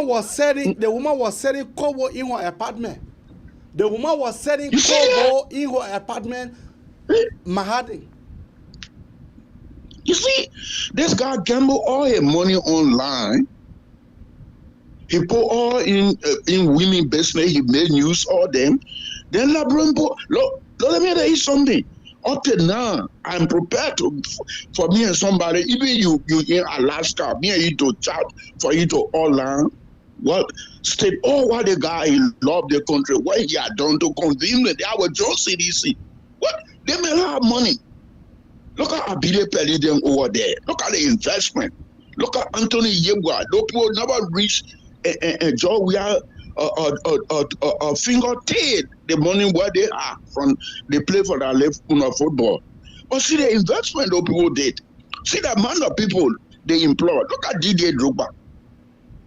was selling cover in her apartment. The woman was selling cover in her apartment, Manhattan. You see, this guy gambled all his money online. He put all in women business. He made news all them. Then Labron, look, let me tell you something. Up to now, I'm prepared for me and somebody, even you in Alaska, me and you to chat for you to online. What state? Oh, what the guy he loved the country. What he had done to convince them. They were just CDC. What they may have money. Look at Abile Pelly them over there. Look at the investment. Look at Anthony Yegwa. Those people never reach a job where a finger tail the money where they are from. They play for their left football. But see the investment those people did. See the amount of people they employ. Look at DJ Drogba.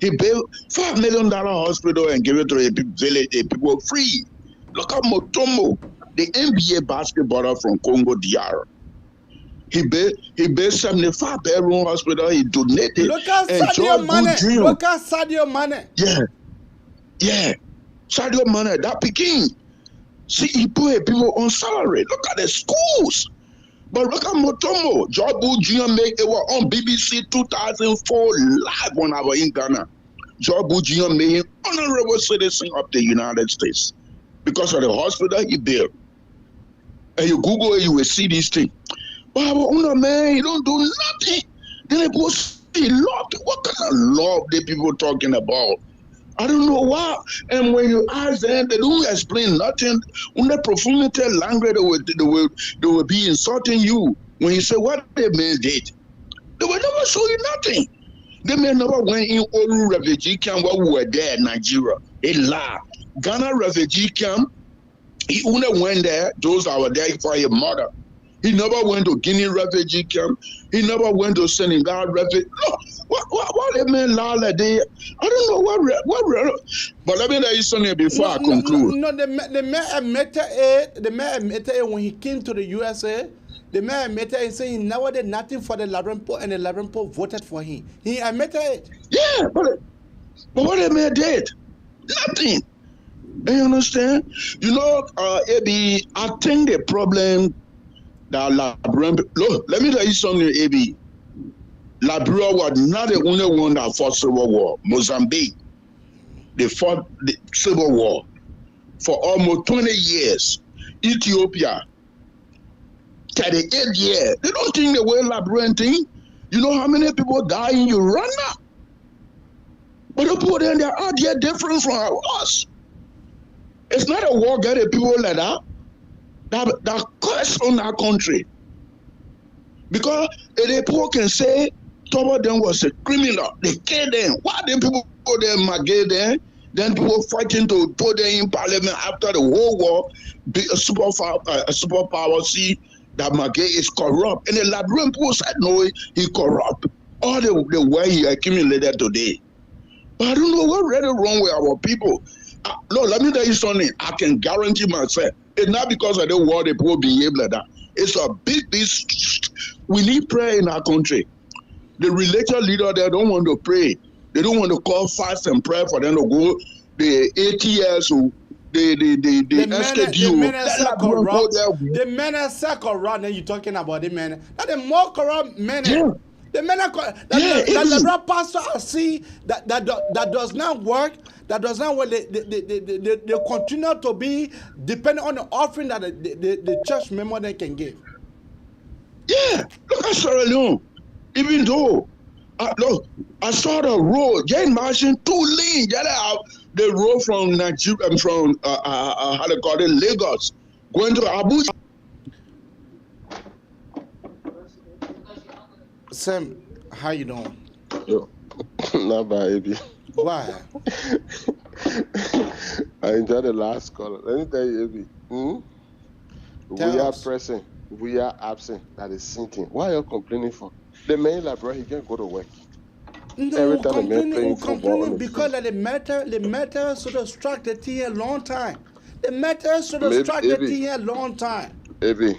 He built $5 million hospital and gave it to a village, people free. Look at Motombo, the NBA basketballer from Congo DR. He built 75 bedroom hospital. He donated. Look at Sadio Mane. Look at Sadio Mane. Yeah. Sadio Mane, that Peking. See, he put people on salary. Look at the schools. But look at Motombo. Jobu Junior make it on BBC 2004 live when I was in Ghana. Jobu Junior made him honorable citizen of the United States because of the hospital he built. And you Google it, you will see these things. But our owner, man, he don't do nothing. Then they go see love. What kind of love the people talking about? I don't know why. And when you ask them, they don't explain nothing. On the profanity language, they will be insulting you. When you say what they man did, they will never show you nothing. They may never went in Oru refugee camp while we were there in Nigeria. They lie. Ghana refugee camp, he only went there, those that were there for your mother. He never went to Guinea refugee camp. He never went to Senegal refugee. Look, what the man lie like they? I don't know what. But let me tell you something before I conclude. No, the man admitted it. The man admitted it when he came to the USA. The man admitted it, saying he never did nothing for the Larampo, and the Larampo voted for him. He admitted it. Yeah, but what the man did? Nothing. You understand? You know, AB, I think the problem that Liberia, look, let me tell you something, AB. Liberia was not the only one that fought civil war. Mozambique, they fought the civil war for almost 20 years. Ethiopia, 38 years. They don't think the way Liberian thing. You know how many people die in Uganda? But the people there, they're out there different from us. It's not a war getting people like that curse on our country. Because the people can say some of them was a criminal. They killed them. Why did people go there and magate them? Then people fighting to put them in parliament after the whole war. A superpower see that Magay is corrupt. And the Liberian people said no, he corrupt. All the way he accumulated today. But I don't know what really wrong with our people. Lord, let me tell you something. I can guarantee myself. It's not because of the war the people behave like that. It's a big. We need prayer in our country. The religious leader there don't want to pray. They don't want to call fast and pray for them to go. The ATS who the SKDU. The men are so corrupt. And you talking about the men? That the more corrupt men. Yeah. The men are the pastor I see that does not work. That does not work. They continue to be dependent on the offering that the church member they can give. Yeah, look at Sierra Leone. Even though, look, I saw the road. They imagine 2 lanes. The road from Nigeria, from how they call it, Lagos, going to Abuja. Sam, how you doing? Yo, not bad, AB. Why? I enjoyed the last call. Let me tell you, AB. We are present. We are absent. That is sinking. Why are you complaining for? The man in Liberia, he can't go to work. No, complaining because the matter sort of struck the thing a long time. The matter sort of struck the thing a long time. AB,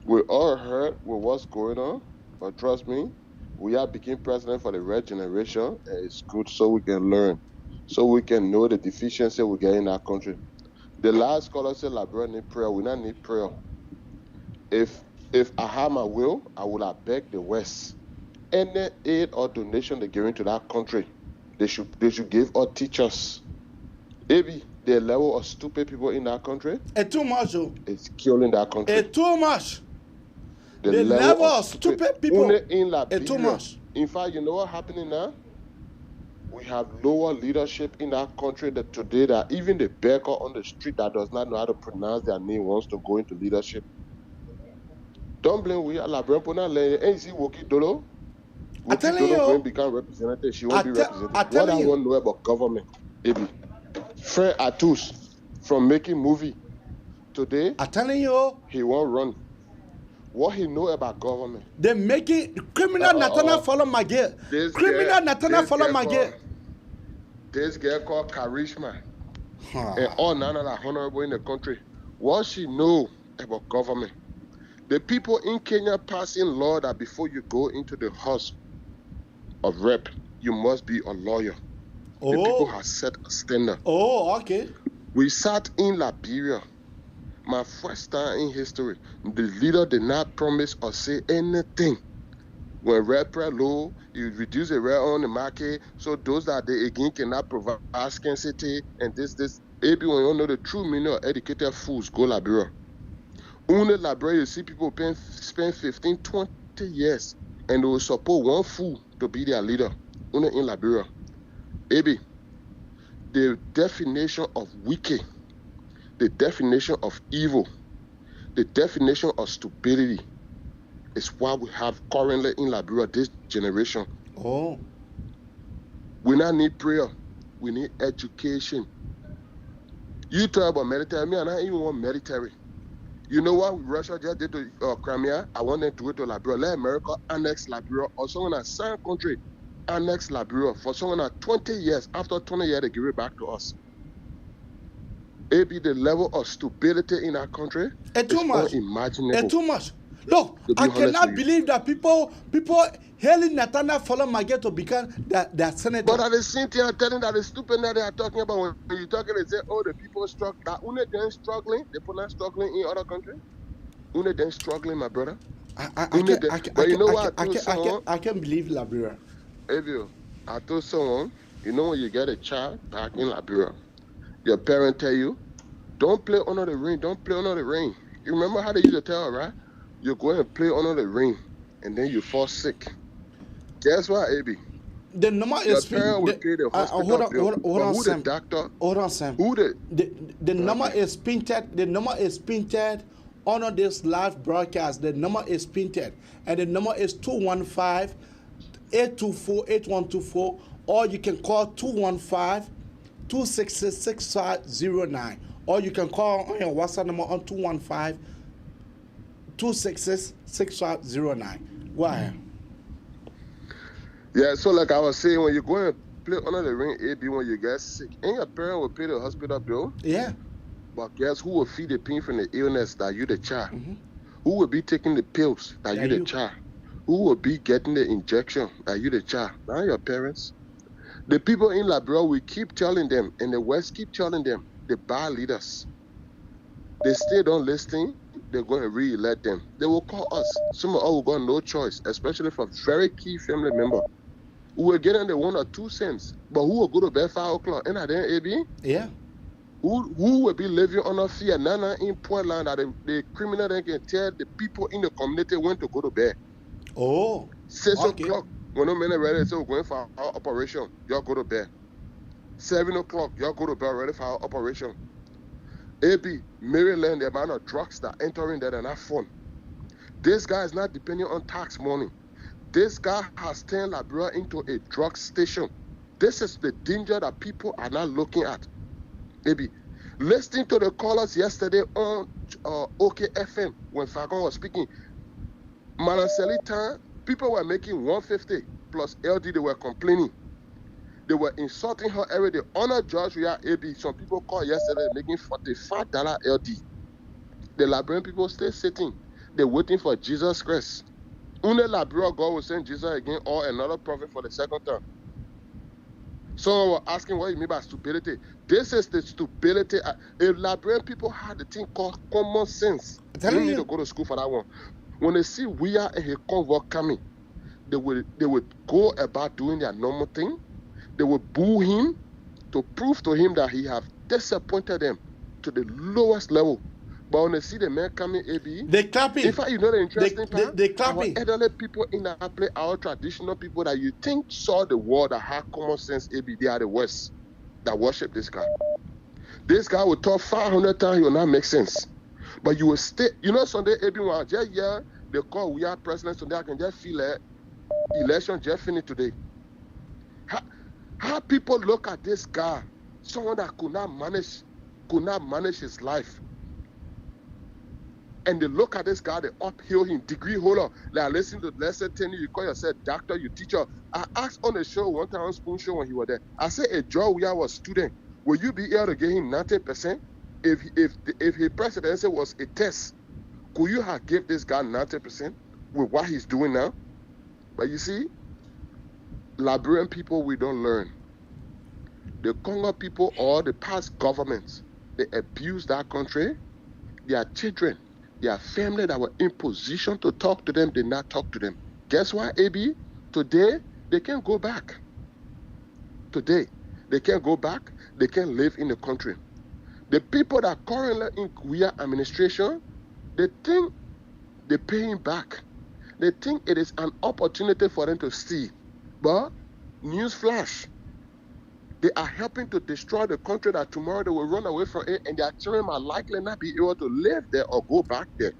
we all heard with what's going on, but trust me, we are becoming president for the red generation, and it's good so we can learn, so we can know the deficiency we get in our country. The last caller said Liberia need prayer. We not need prayer. If I had my will, I would have begged the West. Any aid or donation they're giving to that country, they should give our teachers. Maybe the level of stupid people in that country, it's too much. It's killing that country. It's too much. The level of stupid people in Liberia, it's too much. In fact, you know what's happening now? We have lower leadership in that country that today that even the beggar on the street that does not know how to pronounce their name wants to go into leadership. Don't blame we are Liberia. Ain't see Woki Dolo? I tell you, become representative. She won't be represented. What I want to know about government, baby. Fred Atus from making movie today. I'm telling you, he won't run. What he know about government? They making criminal Natana follow my girl. Criminal Natana follow my girl. This girl called Karishma, and all none of that honorable in the country. What she know about government? The people in Kenya passing law that before you go into the house of rep, you must be a lawyer. The people have set a standard. Oh, okay. We sat in Liberia, my first time in history. The leader did not promise or say anything. When rep low, you reduce the rent on the market, so those that they again cannot provide scarcity and this. Maybe when you know the true meaning of educated fools, go Liberia. Only Liberia, you see people spend 15, 20 years and they will support one fool to be their leader. Only in Liberia. Baby, the definition of wicked, the definition of evil, the definition of stupidity is what we have currently in Liberia, this generation. Oh. We not need prayer. We need education. You talk about military. Me, I don't even want military. You know what Russia just did to Crimea? I want them to go to Liberia. Let America annex Liberia or someone at some country annex Liberia for someone at 20 years. After 20 years, they give it back to us. It be the level of stupidity in our country. It's too much. Unimaginable. It's too much. Look, To be I honest cannot with you. believe that people hailing Nathaniel Follow Maggie to become that senator. But at the same time, I'm telling that the stupid that they are talking about when you're talking, they say, oh, the people struggle. That une then struggling, they put not struggling in other countries. Une then struggling, my brother. But you know what? I can't believe Liberia. Avio, I told someone, you know when you get a child back in Liberia, your parent tell you, don't play under the rain, don't play under the rain. You remember how they used to tell her, right? You go and play under the rain, and then you fall sick. Guess what, AB? The number Your is parent will pay the hospital bill. Hold on, who Sam. the doctor? Hold on, Sam. Who the number is printed. The number is printed on this live broadcast. The number is printed, and the number is 215-824-8124, or you can call 215-266-6509, or you can call on your WhatsApp number on 215-266-6509. Go ahead. Yeah, so like I was saying, when you go and play under the ring, AB, when you get sick, and your parent will pay the hospital bill. Yeah. But guess who will feed the pain from the illness? That you the child. Who will be taking the pills? That you the child. Who will be getting the injection? That you the child. Not your parents. The people in Liberia, we keep telling them, and the West keep telling them, the bad leaders. They still don't listen. They're going to re-elect them. They will call us. Some of us will got no choice, especially for very key family member. We will get in the 1 or 2 cents, but who will go to bed 5 o'clock? And then AB? Yeah. Who will be living under fear? Nana in Portland that the criminal then can tell the people in the community when to go to bed. Oh. 6 o'clock, when no men are ready, so we're going for our operation, y'all go to bed. 7 o'clock, y'all go to bed ready for our operation. AB, Maryland, the amount of drugs that are entering there, they're not fun. This guy is not depending on tax money. This guy has turned Liberia into a drug station. This is the danger that people are not looking at. Maybe listening to the callers yesterday on OKFM when Fagon was speaking, Manaseli time, people were making 150 plus LD, they were complaining. They were insulting her every day. Honor George, we are AB. Some people called yesterday making $45 LD. The Liberian people still sitting. They're waiting for Jesus Christ. Only Liberia, God will send Jesus again or another prophet for the second time. Someone was asking what you mean by stupidity. This is the stupidity. If Liberian people had the thing called common sense, they don't need to go to school for that one. When they see we are a convoy coming, they would go about doing their normal thing. They would boo him to prove to him that he have disappointed them to the lowest level. But when they see the man coming, AB, they clapping. In fact, you know the interesting part? They clapping. Our elderly people in that place, our traditional people that you think saw the world that had common sense, AB, they are the West that worship this guy. This guy will talk 500 times, he will not make sense. But you will stay, you know, Sunday, AB, they call we are president, Sunday, I can just feel it. Election just finished today. How people look at this guy, someone that could not manage his life. And they look at this guy, they uphill him, degree holder. Like, listen to lesson 10, you call yourself doctor, you teacher. I asked on the show, one time on Spoon Show when he was there, I said, a job we was student, will you be able to give him 90%? If his presidency was a test, could you have give this guy 90% with what he's doing now? But you see, Liberian people, we don't learn. The Congo people or the past governments, they abuse that country. Their children, their family that were in position to talk to them, did not talk to them. Guess what, AB? Today, they can't go back. Today, they can't go back. They can't live in the country. The people that are currently in Kuya administration, they think they're paying back. They think it is an opportunity for them to steal. But, newsflash, they are helping to destroy the country that tomorrow they will run away from it, and their children might likely not be able to live there or go back there.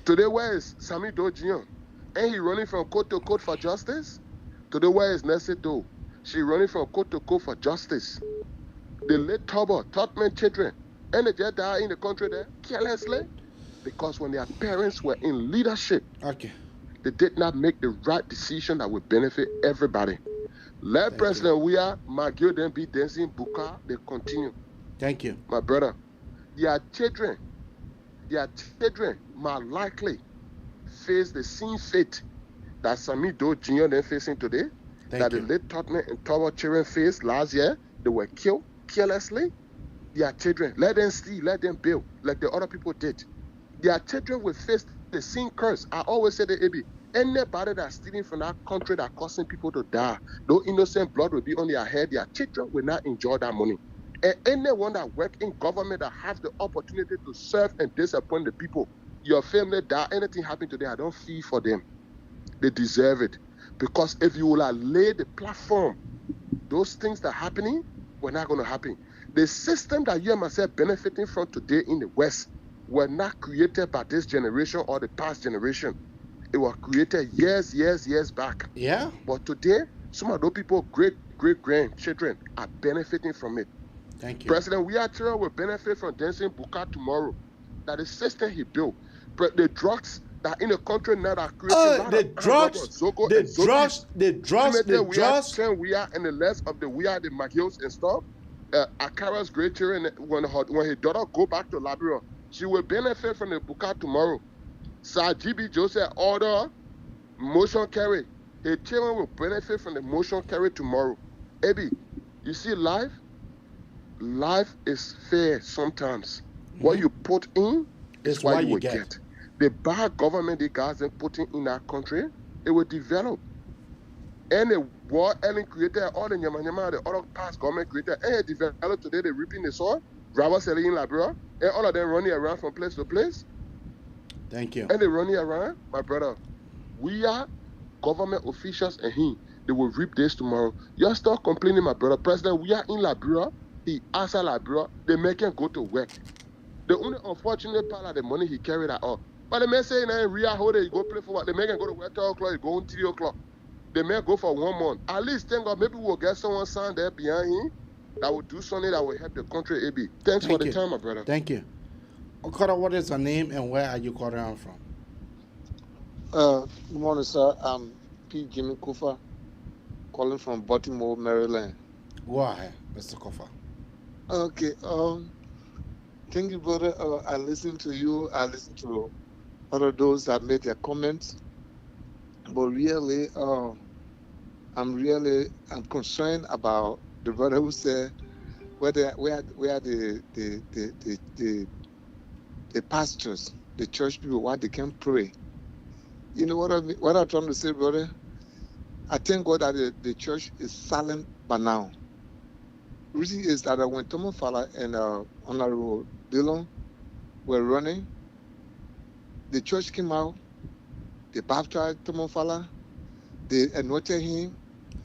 Today, where is Sami Dojian? Ain't he running from court to court for justice? Today, where is Nessie Do? She running from court to court for justice. The late Tubman children, and they just die in the country there carelessly because when their parents were in leadership, they did not make the right decision that would benefit everybody. Let President Weah, Magio, then be dancing Buka, they continue. Thank you. My brother, their children, their children might likely face the same fate that Sami Do Jr. they're facing today, that the late Tottenham and Tower children faced last year. They were killed carelessly. Their children, let them steal, let them build, like the other people did. Their children will face the same curse. I always say that, AB, anybody that's stealing from that country that's causing people to die, no innocent blood will be on their head. Their children will not enjoy that money. And anyone that work in government that have the opportunity to serve and disappoint the people, your family die, anything happen to them, I don't feel for them. They deserve it. Because if you will lay the platform, those things that are happening were not going to happen. The system that you and myself benefiting from today in the West were not created by this generation or the past generation. It was created years back. Yeah. But today, some of those people, great-grandchildren, are benefiting from it. Thank you. President Wiatira will benefit from dancing Buka tomorrow. That the system he built. But the drugs that in the country now are creating the drugs, we are in the less of the we are the Magios and stuff. Akara's great children, when her daughter go back to Liberia, she will benefit from the Buka tomorrow. Sir GB Joseph order motion carry. Her children will benefit from the motion carry tomorrow. Ebi, you see life is fair sometimes. What you put in is what you will get. The bad government the guys are putting in our country, it will develop. And the war Ellen created, all the Nyama, the other past government created, and it developed today, they're reaping the soil, Bravo selling in Liberia, and all of them running around from place to place. Thank you. And they're running around, my brother. We are government officials and they will reap this tomorrow. You're still complaining, my brother. President, we are in Liberia, he outside Liberia, they make him go to work. The only unfortunate part of the money he carried at all. But the man saying that in Rio, you go play for what? They make him go to work 12 o'clock, you go on 3 o'clock. They may go for 1 month. At least, thank God, maybe we'll get someone signed there behind him that will do something that will help the country, AB. Thanks for the time, my brother. Thank you. Okada, what is your name and where are you calling on from? Good morning, sir. I'm P. Jimmy Kufa, calling from Baltimore, Maryland. Go ahead, Mr. Kufa. Okay. Thank you, brother. I listened to you. I listened to other those that made their comments. But really, I'm concerned about the brother who said where the pastors, the church people, why they can't pray. You know what I'm trying to say, brother? I thank God that the church is silent by now. The reason is that when Tomo Fala and Honorable Dillon were running, the church came out, they baptized Tomo Fala, they anointed him,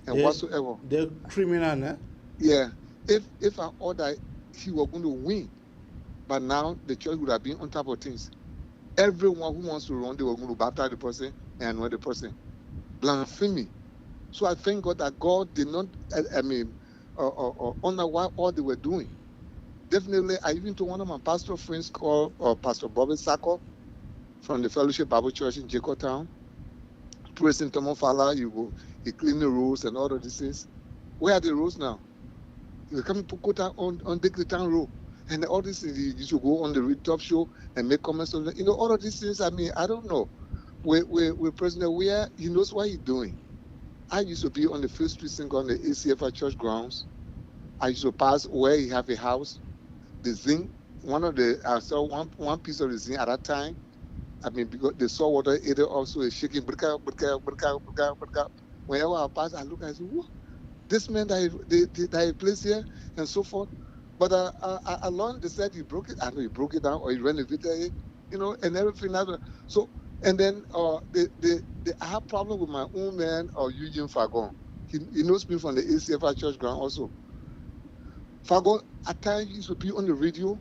and whatsoever. They're criminal, eh? Yeah. If I order he was going to win, but now the church would have been on top of things. Everyone who wants to run, they were going to baptize the person and anoint the person. Blasphemy. So I thank God that God did not, honor what all they were doing. Definitely, I even told one of my pastor friends called Pastor Bobby Sacco from the Fellowship Bible Church in Jacotown. Praising Tomo Fala, you clean the roads and all of these things. Where are the roads now? You come to put on Dignity Town Road. And all these things, you should go on the Read Top Show and make comments on it. All of these things, I don't know. With President Weah, he knows what he's doing. I used to be on the 5th Street Sink on the ACFI church grounds. I used to pass where he have a house. The zinc, I saw one piece of the zinc at that time. Because the salt water ate it also is shaking. Whenever I pass, I look and I say, whoa, this man that he placed here and so forth. But I learned, they said he broke it. I know he broke it down or he renovated it, and everything else. So, and then I have problem with my own man, Eugene Fagon. He knows me from the ACFI church ground also. Fagon, at times he used to be on the radio.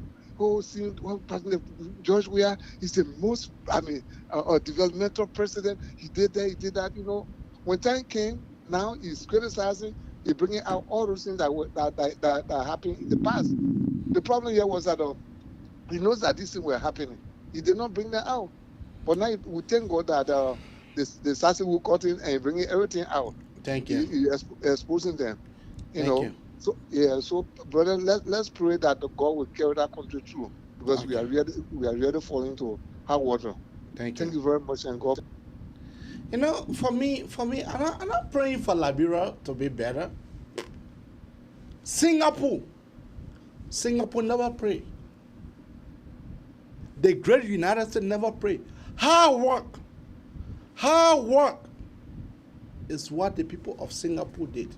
Seeing President George Weah is the most, developmental president. He did that, he did that, When time came, now he's criticizing, he's bringing out all those things that happened in the past. The problem here was that he knows that these things were happening. He did not bring that out. But now we thank God that the Sassi will cut in and bringing everything out. Thank you. He exposing them. Thank you. So brother, let's pray that the God will carry that country through, because we are really falling to hot water. Thank you very much, and God. You know, for me, I'm not praying for Liberia to be better. Singapore never pray. The great United States never pray. Hard work is what the people of Singapore did.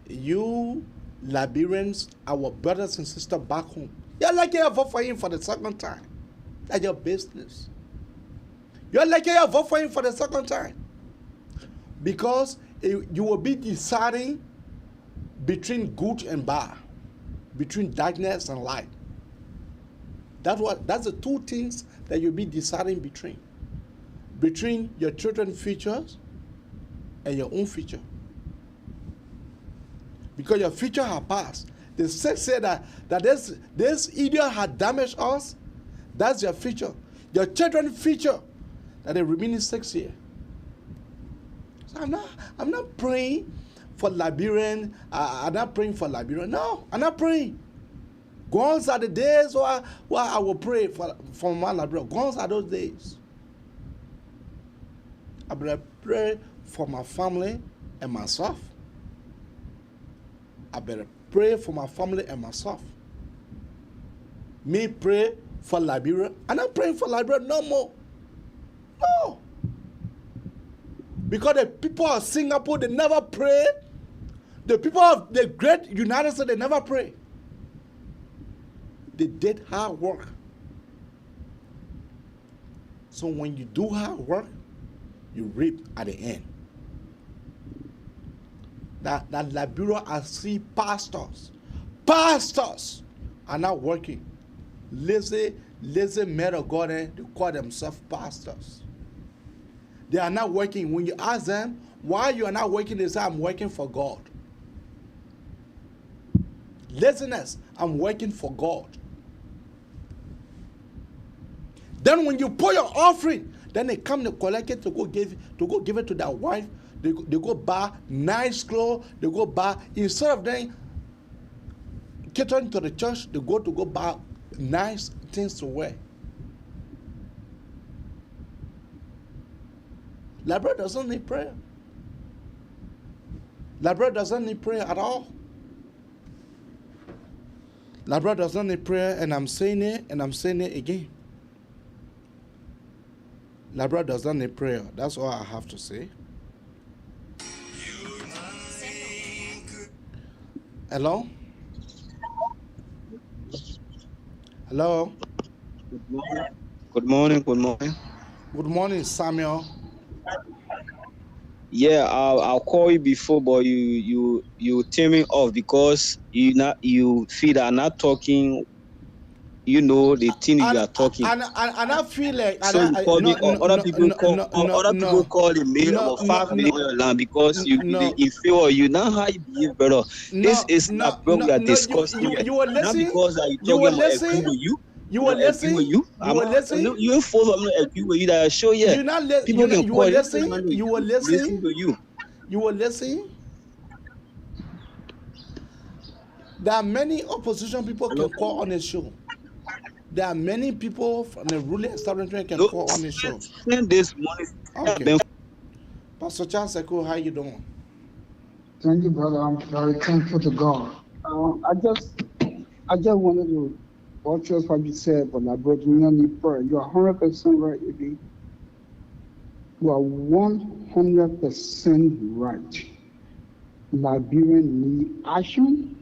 You Liberians, our brothers and sisters back home, you're lucky I vote for him for the second time. That's your business. You're lucky I vote for him for the second time. Because you will be deciding between good and bad, between darkness and light. That's the two things that you'll be deciding between your children's futures and your own future. Because your future has passed. The sex said that this idiot had damaged us. That's your future. Your children's future, that they remain in 6 years. So I'm not praying for Liberian. I'm not praying for Liberia. No, I'm not praying. Gone are the days where I will pray for my Liberia. Gone are those days. I better pray for my family and myself. I better pray for my family and myself. Me pray for Liberia. I'm not praying for Liberia no more. No. Because the people of Singapore, they never pray. The people of the great United States, they never pray. They did hard work. So when you do hard work, you reap at the end. That Liberia, I see pastors are not working. Lazy men of God, they call themselves pastors. They are not working. When you ask them why you are not working, they say, I'm working for God. Laziness, I'm working for God. Then when you pour your offering, then they come to collect it to go give it to their wife. They go buy nice clothes. They go buy, instead of them catering to the church, they go buy nice things to wear. Liberia doesn't need prayer. Liberia doesn't need prayer at all. Liberia doesn't need prayer, and I'm saying it again. Liberia doesn't need prayer. That's all I have to say. Hello? Hello? Good morning. Good morning, Samuel. Yeah, I'll call you before, but you turn me off because you feel that I'm not talking. You know the thing you are talking. And I feel like so you call me. Other people call the mail about 5 minutes on your line because you feel you know how you behave, brother. This is not what we are discussing. You were listening. Not because I talking about agree with you. You were listening. You were listening. You ain't full of agree with you. That I show you. People can call you. You were listening. Listen to you. You were listening. There are many opposition people can call on the show. There are many people from the ruling establishment can call on the show. This morning. Okay. Pastor Charles Eko, how you doing? Thank you, brother. I'm very thankful to God. I just wanted to buttress what you said, but I brought you on the prayer. You are 100% right, Eddie. You are 100% right. Liberians need action.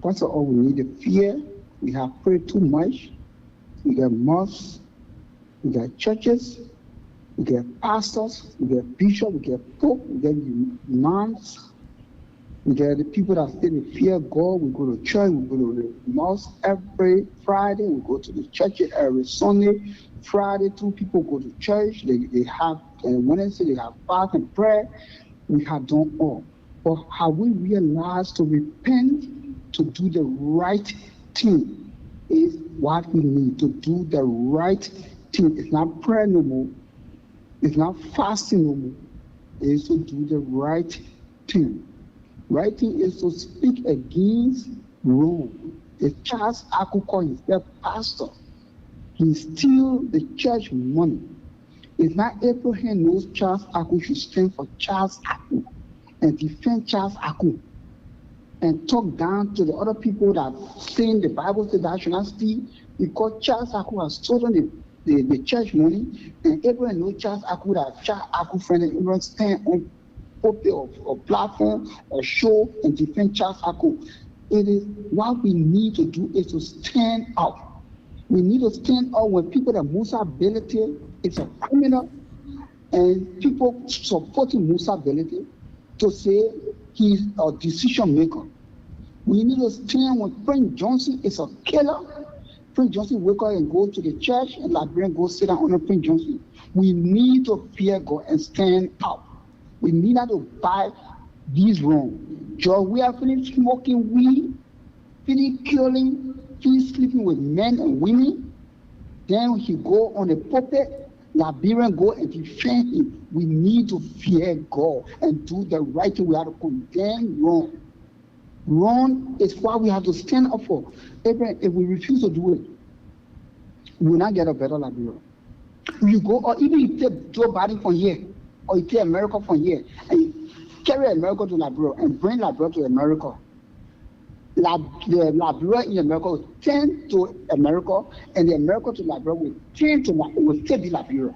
That's all we need. The fear. We have prayed too much. We get mosques, we get churches, we get pastors, we get bishops, we get pope, we get imams, we get the people that say they fear God. We go to church, we go to the mosque every Friday, we go to the church every Sunday. Friday, 2 people go to church, they have, Wednesday they have fast and prayer. We have done all. But have we realized to repent, to do the right thing is what we need to do the right thing. It's not prayer no more. It's not fasting no more. It's to do the right 10. Writing is to speak against Rome. The Charles Aku called himself pastor. He steal the church money. If not Abraham knows Charles Aku should stand for Charles Aku and defend Charles Aku and talk down to the other people that saying the Bible says that should not steal because Charles Aku has stolen the church money and Abraham knows Charles Aku that Charles Aku friend and Abraham stand on pulpit or platform or show and defend Charles Aku. It is what we need to do is to stand up. We need to stand up when people that Musa ability is a criminal and people supporting Musa ability to say he's a decision maker. We need to stand when Prince Johnson is a killer. Prince Johnson wake up and go to the church and Liberian go sit down under Prince Johnson. We need to fear God and stand up. We need not to buy these wrong. Joe, we are finished smoking weed, finished killing, finished sleeping with men and women. Then he go on the pulpit, Liberian go and defend him. We need to fear God and do the right thing. We have to condemn wrong. Wrong is what we have to stand up for. Abraham, if we refuse to do it, we will not get a better Liberia. You go, or even you take Joe Biden from here, or you take America from here, and you carry America to Liberia and bring Liberia to America. The Liberia in America will turn to America, and the America to Liberia will turn to Liberia. It will still be Liberia.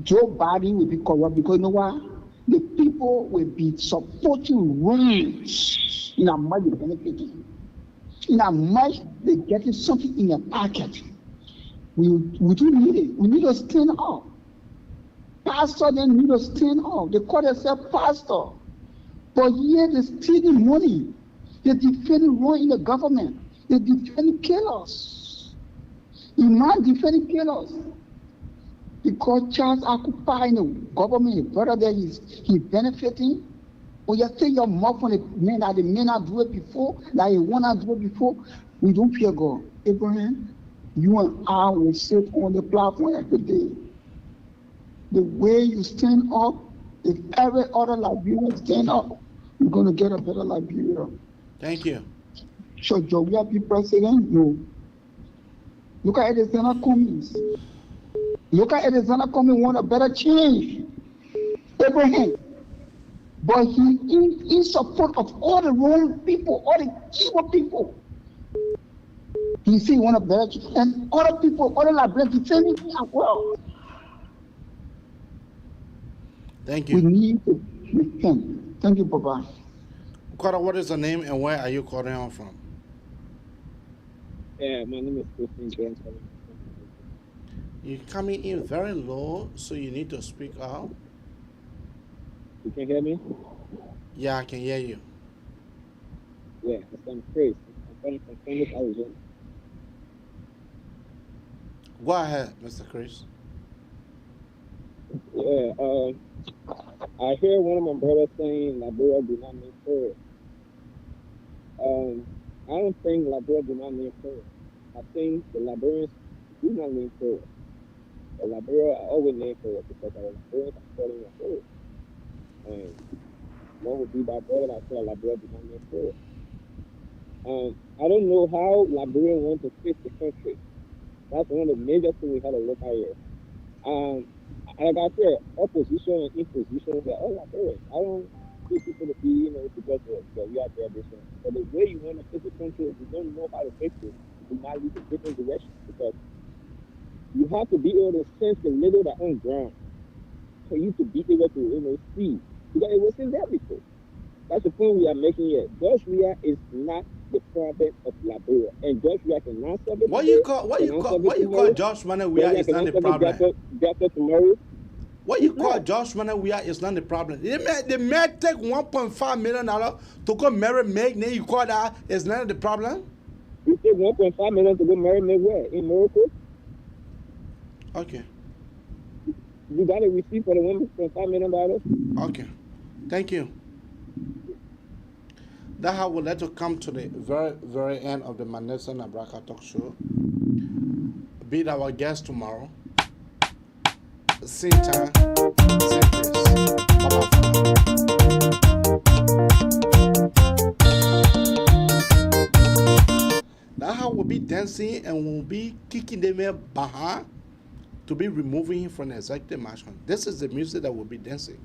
Joe Biden will be corrupt because you know what? The people will be supporting wrongs in a much they benefiting. In a much they're getting something in their pocket. We do need it. We need to stand up. Pastor then need to stand up. They call themselves pastor. But yet they're stealing money. They're defending wrong in the government. They're defending killers. You not defending killers. Because Charles occupy in the government, his brother there, he's benefiting. Or you take your mouth on the men that the men not do it before, that you want to do it before. We don't fear God. Abraham, you and I will sit on the platform every day. The way you stand up, if every other Liberian stand up, you're going to get a better Liberia. Thank you. Should Joe be president? No. Look at Alexander Cummings. Look at Alexander Cummings want a better change. Abraham. But he in support of all the wrong people, all the evil people. He say he want a better change. And other people, other Liberians defending him as well. Thank you. We need to repent. Thank you, Papa. Carter, what is the name and where are you calling on from? Yeah, my name is Christian James. You're coming in very low, so you need to speak out. You can hear me? Yeah, I can hear you. Yeah, I'm Chris. I'm calling from Phoenix, Arizona. Go ahead, Mr. Chris. Yeah, I hear one of my brothers saying Liberia do not need prayer. I don't think Liberia do not need prayer. I think the Liberians do not need prayer. The Liberia always need prayer because our Liberians are falling in prayer. And one would be my brother that said Liberia do not need prayer. I don't know how Liberia want to fix the country. That's one of the major things we have to look at here. Like I said, opposition and imposition, they're all Liberians. I don't see people to be, because we are there. But the way you want to fix the country, if you don't know how to fix it, you might lead a different direction. Because you have to be able to sense the little that on ground for you to be able to, see. Because it wasn't there before. That's the point we are making here. Joshua is not the problem of Liberia, and Joshua cannot solve it. What you call Josh Manawia is not the problem. Tomorrow. What you call Josh Manawia is not the problem. They may take $1.5 million to go marry Meg. Then you call that is not the problem. You take $1.5 million to go marry Meg where? In Morocco? Okay. You got a receipt for the $1.5 million? Okay. Thank you. That's how we'll let you come to the very, very end of the Manessa Nabraka Talk Show. Be our guest tomorrow. Same time, same place. Bye-bye. dancing and will be kicking them behind to be removing him from the executive mansion. This is the music that will be dancing.